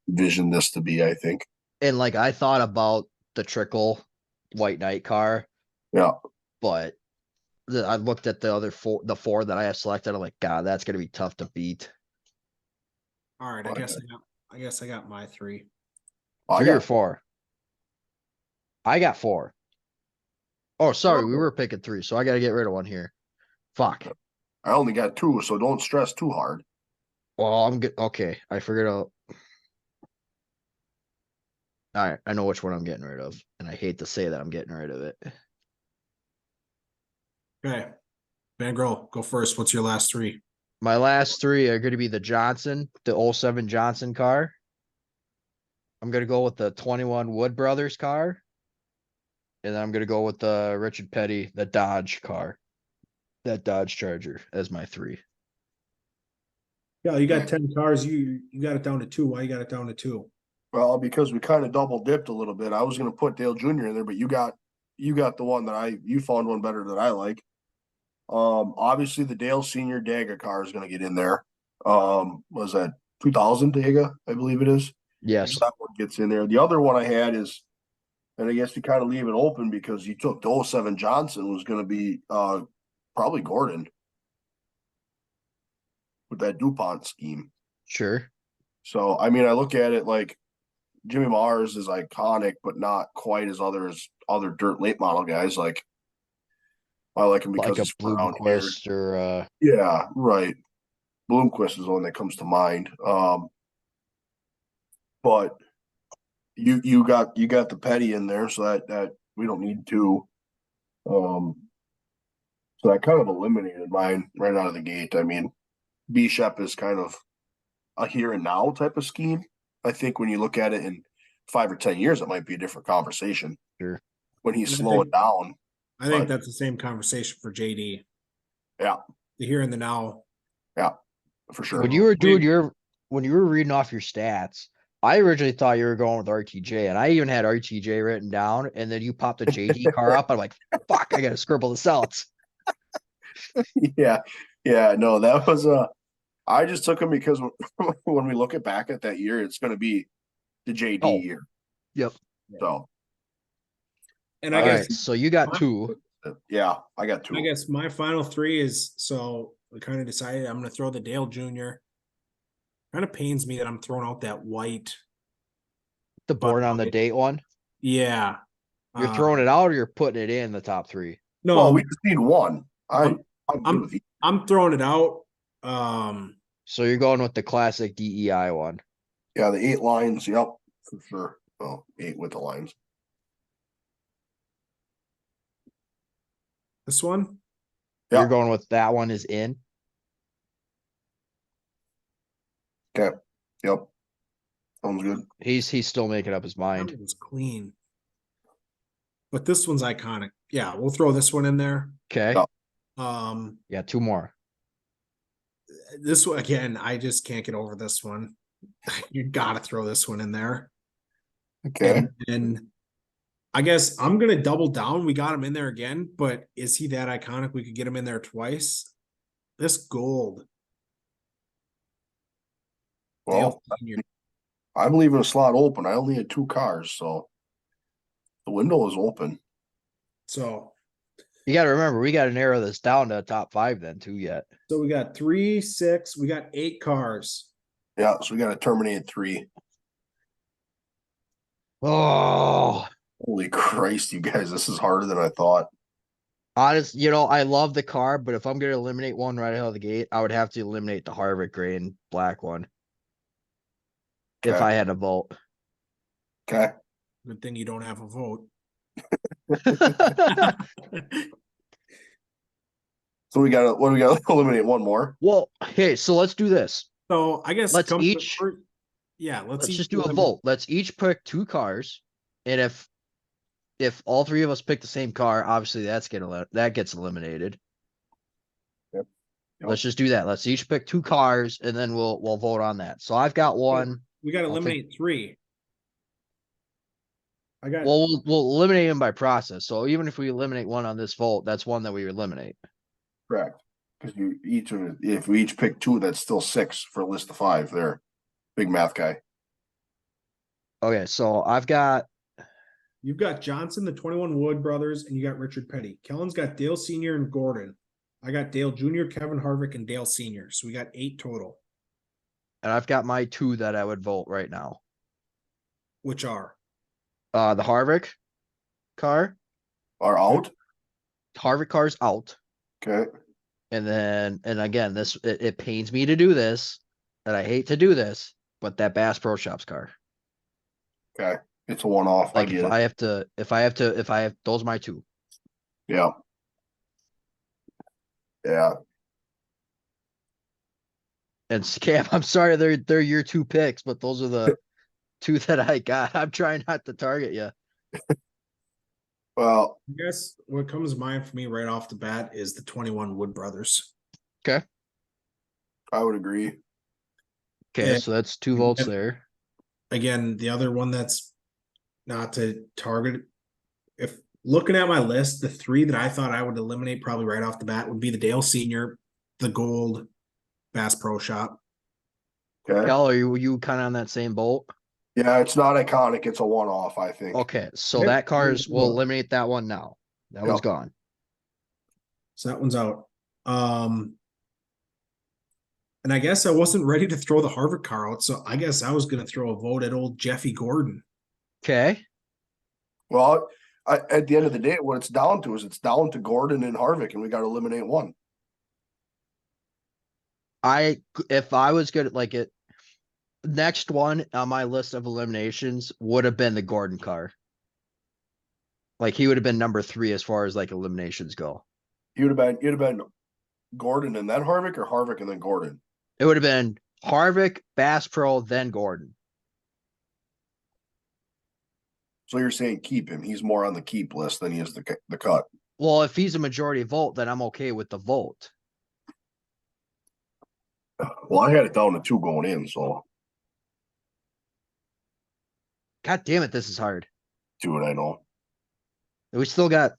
envisioned this to be, I think. And like I thought about the Trickle White Knight car. Yeah. But I looked at the four that I have selected. I'm like, God, that's gonna be tough to beat. All right, I guess I got my three. Three or four? I got four. Oh, sorry, we were picking three, so I gotta get rid of one here. Fuck. I only got two, so don't stress too hard. Well, I'm good. Okay, I figured out. All right, I know which one I'm getting rid of, and I hate to say that I'm getting rid of it. Okay, Van Grohl, go first. What's your last three? My last three are going to be the Johnson, the 07 Johnson car. I'm going to go with the 21 Wood Brothers car. And then I'm going to go with the Richard Petty, the Dodge car. That Dodge Charger as my three. Yeah, you got 10 cars. You got it down to two. Why you got it down to two? Well, because we kind of double dipped a little bit. I was going to put Dale Jr. in there, but you got the one that you found one better that I like. Obviously the Dale Senior Dagger car is going to get in there. Was that 2000 Dagger? I believe it is. Yes. So that one gets in there. The other one I had is, and I guess you kind of leave it open because you took the 07 Johnson was going to be probably Gordon with that DuPont scheme. Sure. So, I mean, I look at it like Jimmy Mars is iconic, but not quite as other dirt late model guys. Like, I like him because like a he's around Bloomquist here. or yeah, right. Bloomquist is the one that comes to mind. But you got the Petty in there, so that we don't need two. So that kind of eliminated mine right out of the gate. I mean, B-Shep is kind of a here and now type of scheme. I think when you look at it in 5 or 10 years, it might be a different conversation. Sure. When he's slowing down. I think that's the same conversation for JD. Yeah. The here and the now. Yeah, for sure. When you were doing when you were reading off your stats, I originally thought you were going with RTJ, and I even had RTJ written down, and then you popped a JD car up. I'm like, fuck, I gotta scribble this out. Yeah. No, that was I just took him because when we look back at that year, it's going to be the JD year. Yep. So, and I guess so you got two. Yeah, I got two. I guess my final three is, so we kind of decided I'm going to throw the Dale Jr. Kind of pains me that I'm throwing out that white. The born on the date one? Yeah. You're throwing it out or you're putting it in the top three? No, well, we just need one. I'm throwing it out. So you're going with the classic DEI one. Yeah, the 8 lines. Yep, for sure. Well, 8 with the lines. This one? Yep. You're going with that one is in? Okay. Yep. Sounds good. He's still making up his mind. That one's clean. But this one's iconic. Yeah, we'll throw this one in there. Okay. Yep. Yeah, two more. This one again, I just can't get over this one. You gotta throw this one in there. Okay. And I guess I'm gonna double down. We got him in there again, but is he that iconic? We could get him in there twice. This gold. Well, I'm leaving a slot open. I only had 2 cars, so the window is open. So You got to remember, we got to narrow this down to a top 5 then too yet. So we got 3, 6, we got 8 cars. Yeah, so we got to terminate 3. Oh, Holy Christ, you guys, this is harder than I thought. honest, I love the car, but if I'm going to eliminate one right out of the gate, I would have to eliminate the Harvick gray and black one. If Okay. I had a vote. Okay. Good thing you don't have a vote. So we got to eliminate one more. Well, hey, so let's do this. So I guess Let's each let's just do a vote. Let's each pick 2 cars, and if all 3 of us pick the same car, obviously that gets eliminated. Yep. Let's just do that. Let's each pick 2 cars, and then we'll vote on that. So I've got one. We got to eliminate 3. We'll eliminate them by process. So even if we eliminate one on this vote, that's one that we eliminate. Correct. Because if we each pick 2, that's still 6 for a list of 5 there. Big math guy. Okay, so you've got Johnson, the 21 Wood brothers, and you got Richard Petty. Kellen's got Dale Sr. and Gordon. I got Dale Jr., Kevin Harvick, and Dale Sr. So we got 8 total. And I've got my 2 that I would vote right now. Which are? The Harvick car. Are out? Harvick car's out. Okay. And again, it pains me to do this, and I hate to do this, but that Bass Pro Shops car. Okay. It's a one-off. Like if I have those are my 2. Yeah. Yeah. And Scam, I'm sorry they're your 2 picks, but those are the 2 that I got. I'm trying not to target you. Well, I guess what comes to mind for me right off the bat is the 21 Wood brothers. Okay. I would agree. Okay, And- so that's 2 votes there. Again, the other one that's not to target, if looking at my list, the 3 that I thought I would eliminate probably right off the bat would be the Dale Sr., the Gold, Bass Pro Shop. Okay. Cal, are you kind of on that same boat? Yeah, it's not iconic. It's a one-off, I think. Okay, so Yep. that we'll eliminate that one now. That one's Yep. gone. So that one's out. And I guess I wasn't ready to throw the Harvick car out, so I guess I was going to throw a vote at old Jeffy Gordon. Okay. Well, at the end of the day, what it's down to is it's down to Gordon and Harvick, and we got to eliminate one. If I was good at like it, next one on my list of eliminations would have been the Gordon car. Like he would have been number 3 as far as like eliminations go. You'd have been Gordon and then Harvick, or Harvick and then Gordon. It would have been Harvick, Bass Pro, then Gordon. So you're saying keep him. He's more on the keep list than he is the cut. Well, if he's a majority vote, then I'm okay with the vote. Well, I had it down to 2 going in, so. God damn it, this is hard. 2, and I know. We still got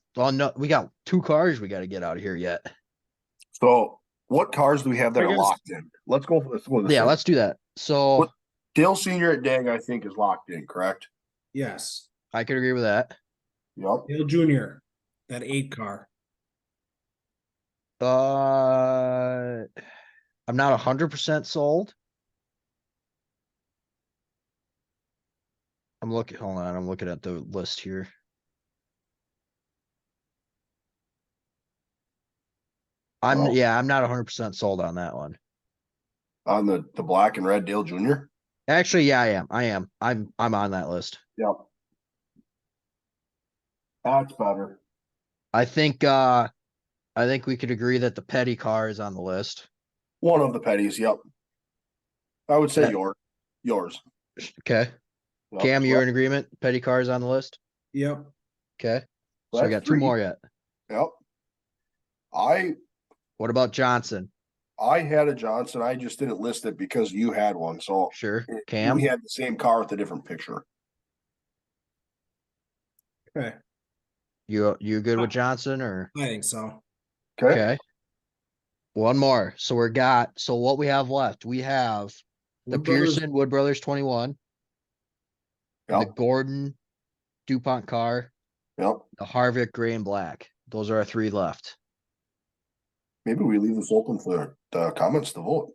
we got 2 cars we got to get out of here yet. So what cars do we have that are locked in? Let's go for this one. Yeah, let's do that. So Dale Sr. at Dag, I think, is locked in, correct? Yes. I could agree with that. Yep. Dale Jr., that 8 car. I'm not 100% sold. Hold on, I'm looking at the list here. I'm not 100% sold on that one. On the black and red Dale Jr.? Actually, yeah, I am. I'm on that list. Yep. That's better. I think we could agree that the Petty car is on the list. One of the Petties, yep. I would say Yeah. yours. Okay. Yep. Cam, you're in agreement? Petty car is on the list? Yep. Okay. So we got 2 more yet. Yep. What about Johnson? I had a Johnson. I just didn't list it because you had one. So Sure. Cam? we had the same car with a different picture. Okay. You good with Johnson or? I think so. Okay. One more. So what we have left, we have the Wood Brothers- Pearson Wood Brothers 21, Yep. the Gordon DuPont car, Yep. the Harvick gray and black. those are our 3 left. Maybe we leave this open for the comments to vote.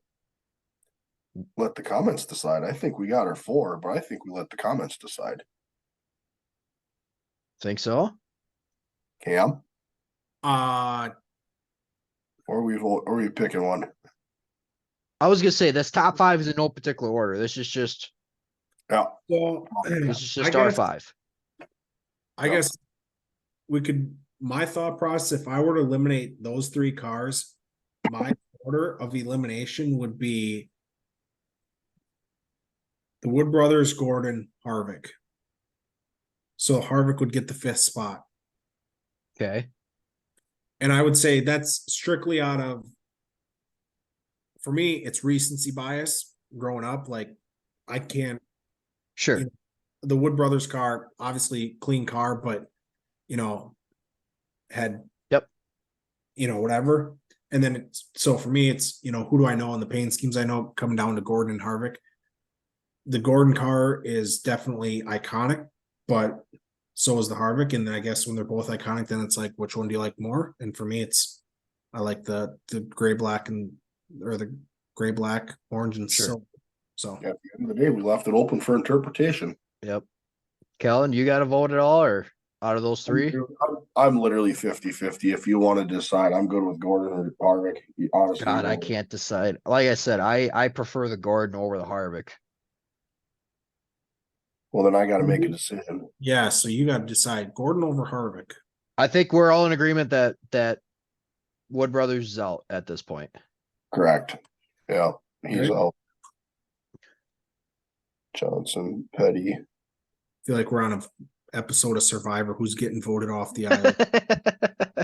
Let the comments decide. I think we got our 4, but I think we let the comments decide. Think so? Cam, Uh, or we vote, or we picking one? I was gonna say this top 5 is in no particular order. This is just Yeah. so our 5. I guess we could. My thought process, if I were to eliminate those 3 cars, my order of elimination would be the Wood Brothers, Gordon, Harvick. So Harvick would get the 5th spot. Okay. And I would say that's strictly out of, for me, it's recency bias growing up. Like, I can't. Sure. You know, the Wood Brothers car, obviously clean car, but, had, whatever. And then so for me, it's, who do I know in the paint schemes? I know coming down to Gordon and Harvick. The Gordon car is definitely iconic, but so is the Harvick. And I guess when they're both iconic, then it's like, which one do you like more? And for me, I like the gray, black, or the gray, black, orange, and silver. So at the end of the day, we left it open for interpretation. Yep. Kellen, you got to vote at all, or out of those 3? I'm literally 50-50. If you want to decide, I'm good with Gordon or Harvick. Honestly, God, I can't decide. Like I said, I prefer the Gordon over the Harvick. Well, then I got to make a decision. Yeah, so you got to decide Gordon over Harvick. I think we're all in agreement that Wood Brothers is out at this point. Correct. Yeah, he's Right. out. Johnson, Petty. I feel like we're on an episode of Survivor. Who's getting voted off the island?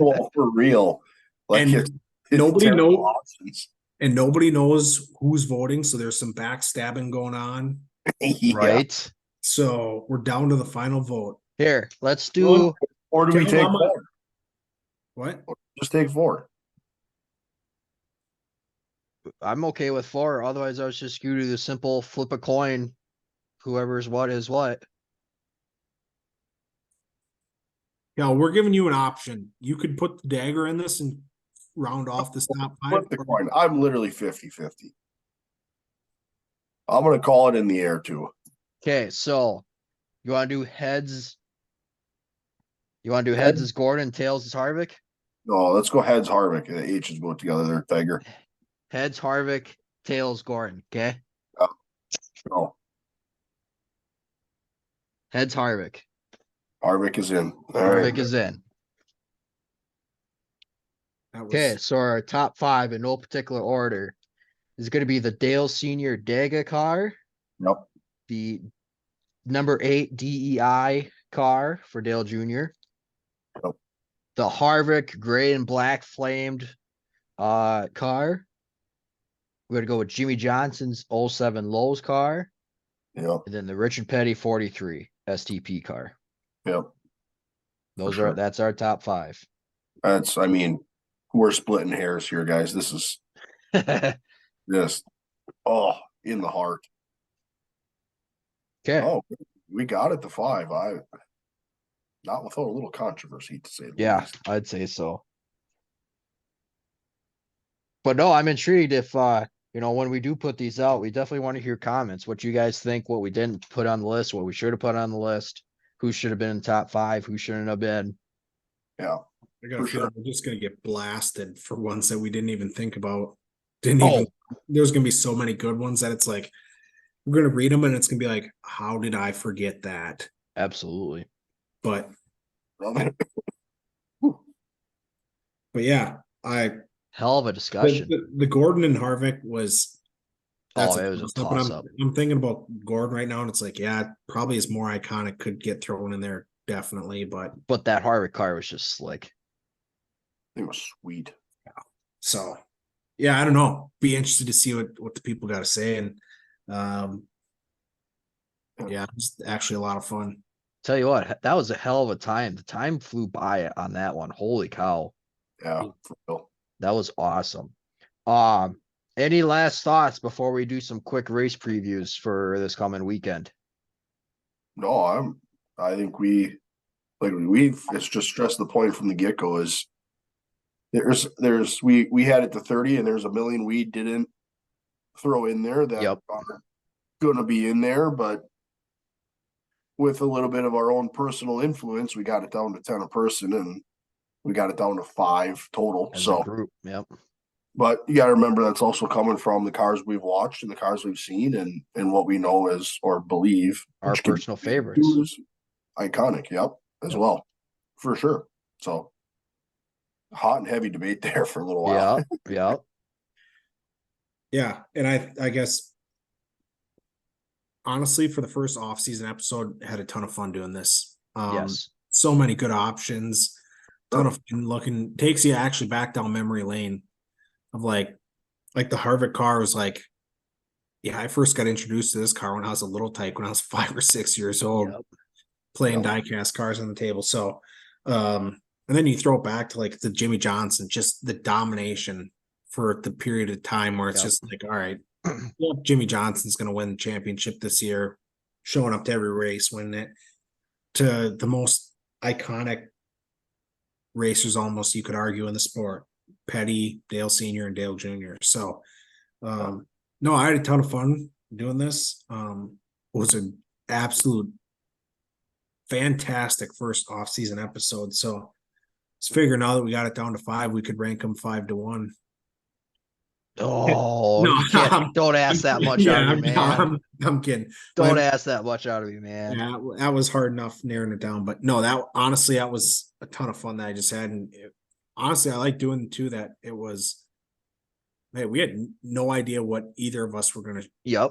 Well, for real. Like, And it's nobody knows. options. And nobody knows who's voting, so there's some backstabbing going on. Yeah. Right. So we're down to the final vote. Here, let's do. Or do we take 4? What? Or just take 4. I'm okay with 4. Otherwise, I was just going to do the simple flip a coin. Whoever's what is what. Yeah, we're giving you an option. You could put the dagger in this and round off this top 5. Flip the coin. I'm literally 50-50. I'm going to call it in the air too. Okay, so you want to do heads? You want to do heads as Gordon, tails as Harvick? No, let's go heads Harvick. The H's go together there, Tiger. Heads Harvick, tails Gordon. Okay. No, Heads Harvick. Harvick is in. All Harvick right. is in. That was- Okay, so our top 5 in no particular order is going to be the Dale Senior Daga car, Yep. the number 8 DEI car for Dale Jr., Yep. the Harvick gray and black flamed car. We're going to go with Jimmy Johnson's 07 Lowe's car, Yep. and then the Richard Petty 43 STP car. Yep. That's our top 5. I mean, we're splitting hairs here, guys. This is just, in the heart. Okay. Oh, we got it to 5. Not without a little controversy, to say the Yeah, least. I'd say so. But no, I'm intrigued if when we do put these out, we definitely want to hear comments. What you guys think, what we didn't put on the list, what we should have put on the list, who should have been in top 5, who shouldn't have been. Yeah. I got a For feeling sure. we're just gonna get blasted for ones that we didn't even think about. Oh. There's gonna be so many good ones that it's like we're gonna read them and it's gonna be like, how did I forget that? Absolutely. But yeah, Hell of a discussion. the Gordon and Harvick was. It was a toss up. I'm thinking about Gordon right now, and it's like, yeah, probably is more iconic, could get thrown in there, definitely. But that Harvick car was just slick. It was sweet. So, yeah, I don't know. Be interested to see what the people got to say, and yeah, it's actually a lot of fun. Tell you what, that was a hell of a time. The time flew by on that one. Holy cow. Yeah, for real. That was awesome. Any last thoughts before we do some quick race previews for this coming weekend? No, I think we like it's just stressed the point from the get-go is we had it to 30 and there's a million we didn't throw in there that are gonna be in there, but with a little bit of our own personal influence, we got it down to 10 a person and we got it down to 5 total. As so a group. Yep. But you gotta remember that's also coming from the cars we've watched and the cars we've seen and what we know is or believe Our personal favorites. Iconic, yep, as well. For sure. So hot and heavy debate there for a little while. Yeah. Yeah. And I guess honestly, for the first off-season episode, had a ton of fun doing this. Yes. So many good options, ton of fun looking, takes you actually back down memory lane of like the Harvick car was like, yeah, I first got introduced to this car when I was a little tyke when I was 5 or 6 years old, playing diecast cars on the table. So, and then you throw it back to like the Jimmy Johnson, just the domination for the period of time where it's just like, all right, Jimmy Johnson's going to win the championship this year, showing up to every race, winning it, to the most iconic racers almost you could argue in the sport, Petty, Dale Sr., and Dale Jr. So, no, I had a ton of fun doing this. It was an absolute fantastic first off-season episode. So let's figure now that we got it down to 5, we could rank them 5-1. Oh, no, you can't, don't ask that much out of me, man. I'm kidding. Don't ask that much out of me, man. Yeah, that was hard enough narrowing it down. But no, that honestly, that was a ton of fun that I just had. And honestly, I like doing too that it was, man, we had no idea what either of us were going to.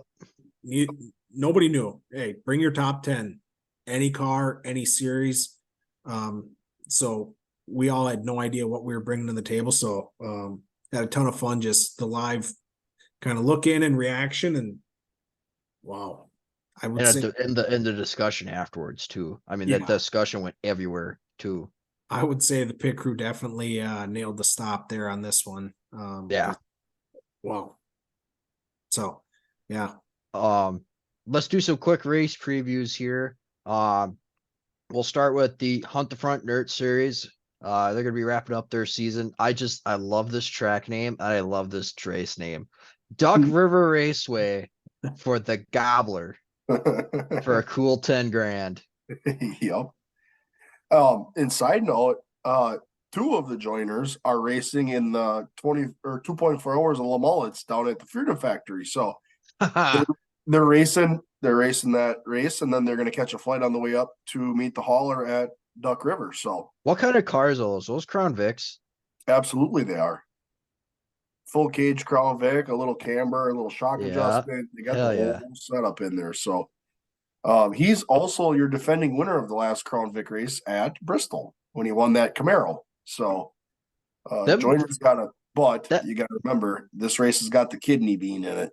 Nobody knew. Hey, bring your top 10, any car, any series. So we all had no idea what we were bringing to the table. So, had a ton of fun, just the live kind of look in and reaction, and wow, I would say in the discussion afterwards too. I mean, the discussion went everywhere too. I would say the pit crew definitely nailed the stop there on this one. Wow. So, yeah. Let's do some quick race previews here. We'll start with the Hunt the Front Dirt Series. They're going to be wrapping up their season. I love this track name. And I love this race name. Duck River Raceway for the Gobbler for a cool 10 grand. Yep. And side note, 2 of the joiners are racing in the 20 or 2.4 hours of Mullets down at the Freedom Factory. So they're racing that race, and then they're going to catch a flight on the way up to meet the hauler at Duck River. So what kind of cars are those? Those Crown Vics? Absolutely they are. Full cage Crown Vic, a little camber, a little shock adjustment. They got the whole setup in there. So he's also your defending winner of the last Crown Vic race at Bristol when he won that Camaro. So Joyner's got a you got to remember this race has got the kidney bean in it.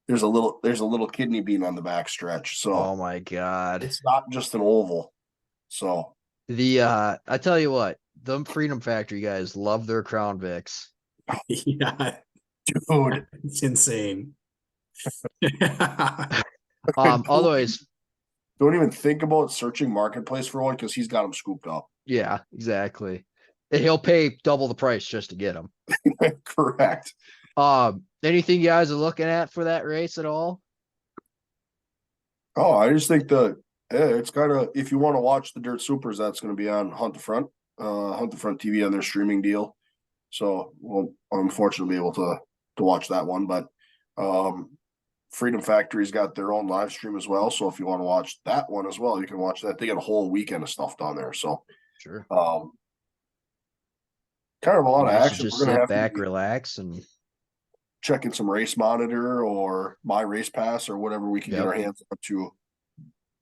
There's a little kidney bean on the back stretch. So oh my God, it's not just an oval. So I tell you what, the Freedom Factory guys love their Crown Vics. Yeah, dude, it's insane. Otherwise, don't even think about searching Marketplace for one because he's got them scooped up. Yeah, exactly. And he'll pay double the price just to get them. Correct. Anything you guys are looking at for that race at all? Oh, I just think it's kind of, if you want to watch the Dirt Supers, that's going to be on Hunt the Front TV on their streaming deal. So we'll unfortunately be able to watch that one, but Freedom Factory's got their own live stream as well. So if you want to watch that one as well, you can watch that. They got a whole weekend of stuff down there. So sure. Kind of a lot of action. Just sit back, relax, and checking some Race Monitor or My Race Pass or whatever we can get our hands on to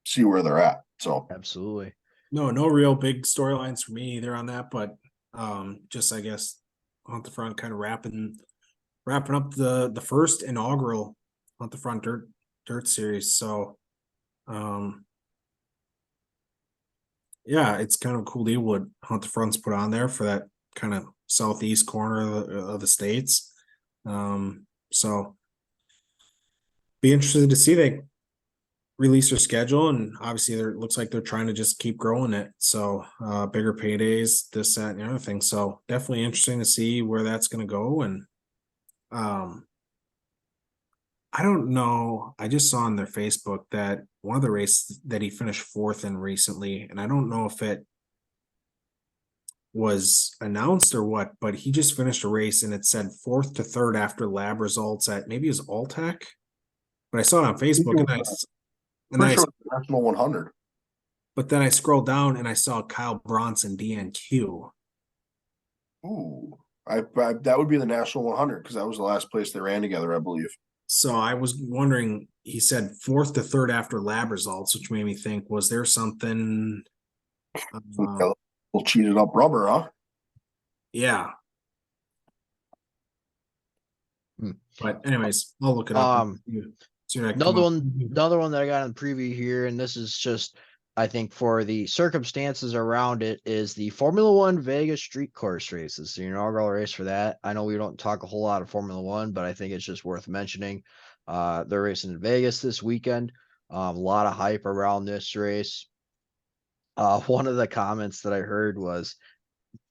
see where they're at. So absolutely. No real big storylines for me either on that, but just I guess Hunt the Front kind of wrapping up the first inaugural Hunt the Front dirt series. So yeah, it's kind of a cool deal what Hunt the Front's put on there for that kind of southeast corner of the states. So be interested to see. release their schedule, and obviously it looks like they're trying to just keep growing it. So bigger paydays, this, that, and the other thing. So definitely interesting to see where that's going to go. And I don't know. I just saw on their Facebook that one of the races that he finished 4th in recently, and I don't know if it was announced or what, but he just finished a race and it said 4th to 3rd after lab results at maybe it was Alltech, but I saw it on Facebook Pretty sure it's National 100. but then I scrolled down and I saw Kyle Bronson DNQ. Ooh, that would be the National 100 because that was the last place they ran together, I believe. So I was wondering, he said 4th to 3rd after lab results, which made me think, was there something? We'll cheated up rubber, huh? Yeah. But anyways, I'll look it up. Another one that I got in preview here, and this is just, I think, for the circumstances around it, is the Formula One Vegas Street Course races. The inaugural race for that. I know we don't talk a whole lot of Formula One, but I think it's just worth mentioning. They're racing in Vegas this weekend. A lot of hype around this race. One of the comments that I heard was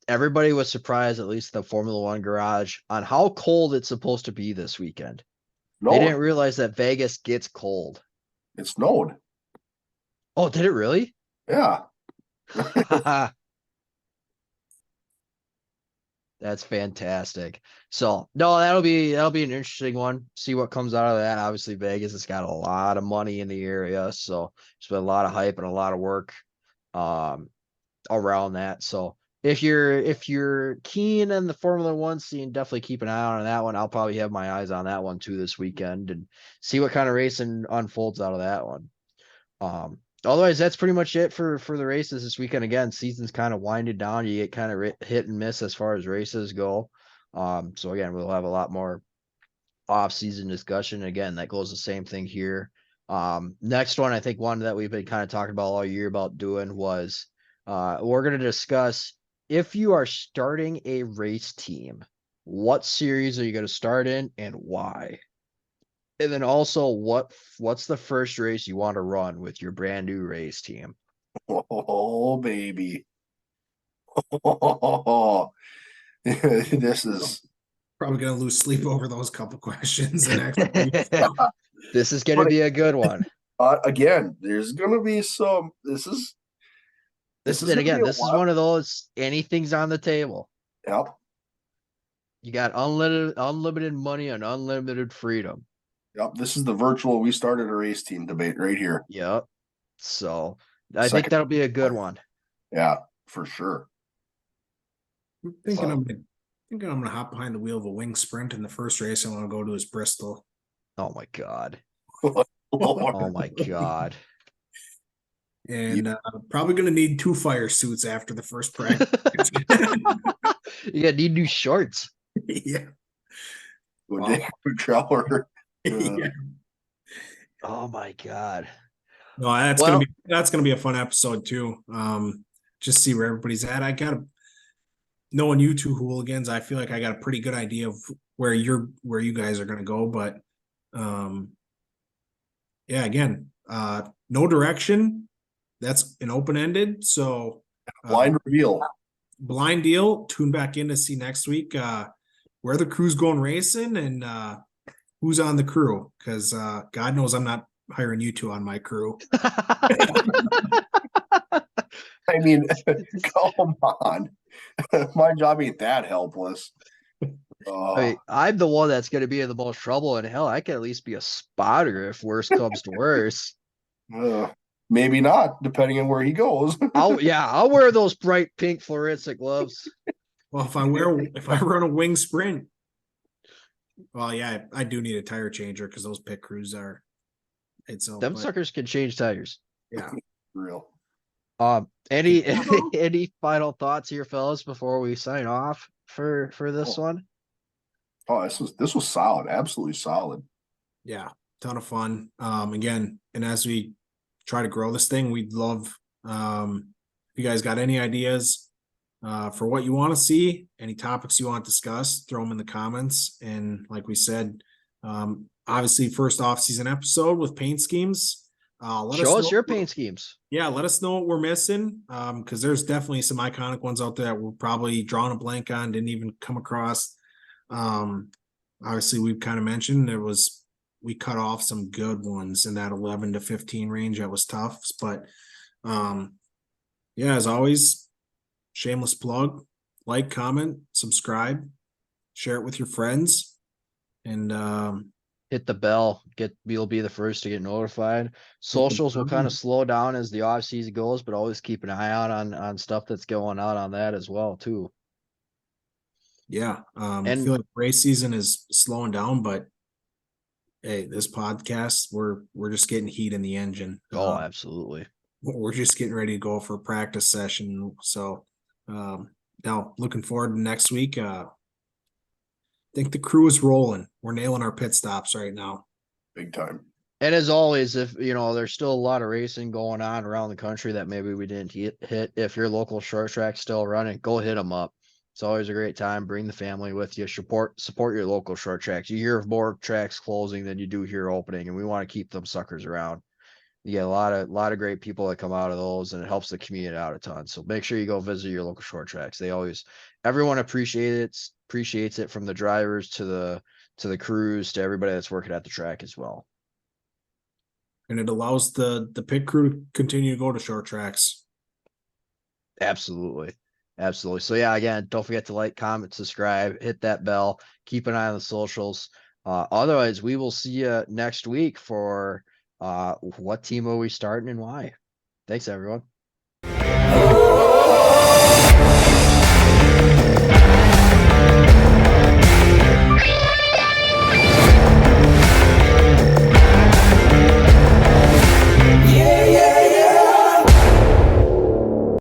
everybody was surprised, at least the Formula One garage, on how cold it's supposed to be this weekend. They didn't realize that Vegas gets cold. It snowed. Oh, did it really? Yeah. That's fantastic. So no, that'll be an interesting one. See what comes out of that. Obviously, Vegas has got a lot of money in the area, so there's been a lot of hype and a lot of work around that. So if you're keen on the Formula One scene, definitely keep an eye on that one. I'll probably have my eyes on that one too this weekend and see what kind of racing unfolds out of that one. Otherwise, that's pretty much it for the races this weekend. Again, season's kind of winded down. You get kind of hit and miss as far as races go. So again, we'll have a lot more off-season discussion. Again, that goes the same thing here. Next one, I think one that we've been kind of talking about all year about doing was we're going to discuss if you are starting a race team, what series are you going to start in and why? And then also what's the first race you want to run with your brand new race team? Oh, baby. Oh, this is probably going to lose sleep over those couple questions. This is going to be a good one. Again, there's going to be some. This is one of those anything's on the table. Yep. You got unlimited money and unlimited freedom. Yep. This is the virtual we started a race team debate right here. Yep. So I think that'll be a good one. Yeah, for sure. I'm thinking I'm gonna hop behind the wheel of a wing sprint in the first race I want to go to is Bristol. Oh my god. Oh my god. And probably going to need 2 fire suits after the first practice. You gotta need new shorts. Yeah. Wow. Yeah. Oh my god. No, that's gonna be a fun episode too. Just see where everybody's at. I got knowing you two hooligans, I feel like I got a pretty good idea of where you guys are gonna go, but yeah, again, no direction. That's an open-ended. So blind reveal. Blind deal. Tune back in to see next week where the crew's going racing and who's on the crew. Because God knows I'm not hiring you two on my crew. I mean, come on. My job ain't that helpless. I mean, I'm the one that's going to be in the most trouble, and hell, I can at least be a spotter if worse comes to worse. Maybe not, depending on where he goes. I'll wear those bright pink fluorescent gloves. Well, if I run a wing sprint, well, yeah, I do need a tire changer because those pit crews are. Them suckers can change tires. Yeah, real. Any final thoughts here, fellas, before we sign off for this one? Oh, this was solid, absolutely solid. Yeah, ton of fun. Again, and as we try to grow this thing, we'd love if you guys got any ideas for what you want to see, any topics you want to discuss, throw them in the comments. And like we said, obviously first off-season episode with paint schemes. Show us your paint schemes. Yeah, let us know what we're missing. Because there's definitely some iconic ones out there that we're probably drawing a blank on, didn't even come across. Obviously we've kind of mentioned we cut off some good ones in that 11 to 15 range. That was tough, but yeah, as always, shameless plug, like, comment, subscribe, share it with your friends, and hit the bell. You'll be the first to get notified. Socials will kind of slow down as the off season goes, but always keep an eye out on stuff that's going out on that as well too. Yeah, I feel like race season is slowing down, but hey, this podcast, we're just getting heat in the engine. Oh, absolutely. We're just getting ready to go for a practice session. So now looking forward to next week. I think the crew is rolling. We're nailing our pit stops right now. Big time. And as always, if there's still a lot of racing going on around the country that maybe we didn't hit, if your local short track's still running, go hit them up. It's always a great time. Bring the family with you. Support your local short tracks. You hear of more tracks closing than you do hear opening, and we want to keep them suckers around. You get a lot of great people that come out of those, and it helps the community out a ton. So make sure you go visit your local short tracks. Everyone appreciates it, from the drivers to the crews to everybody that's working at the track as well. And it allows the pit crew to continue to go to short tracks. Absolutely. So yeah, again, don't forget to like, comment, subscribe, hit that bell, keep an eye on the socials. Otherwise, we will see you next week for what team are we starting and why. Thanks, everyone.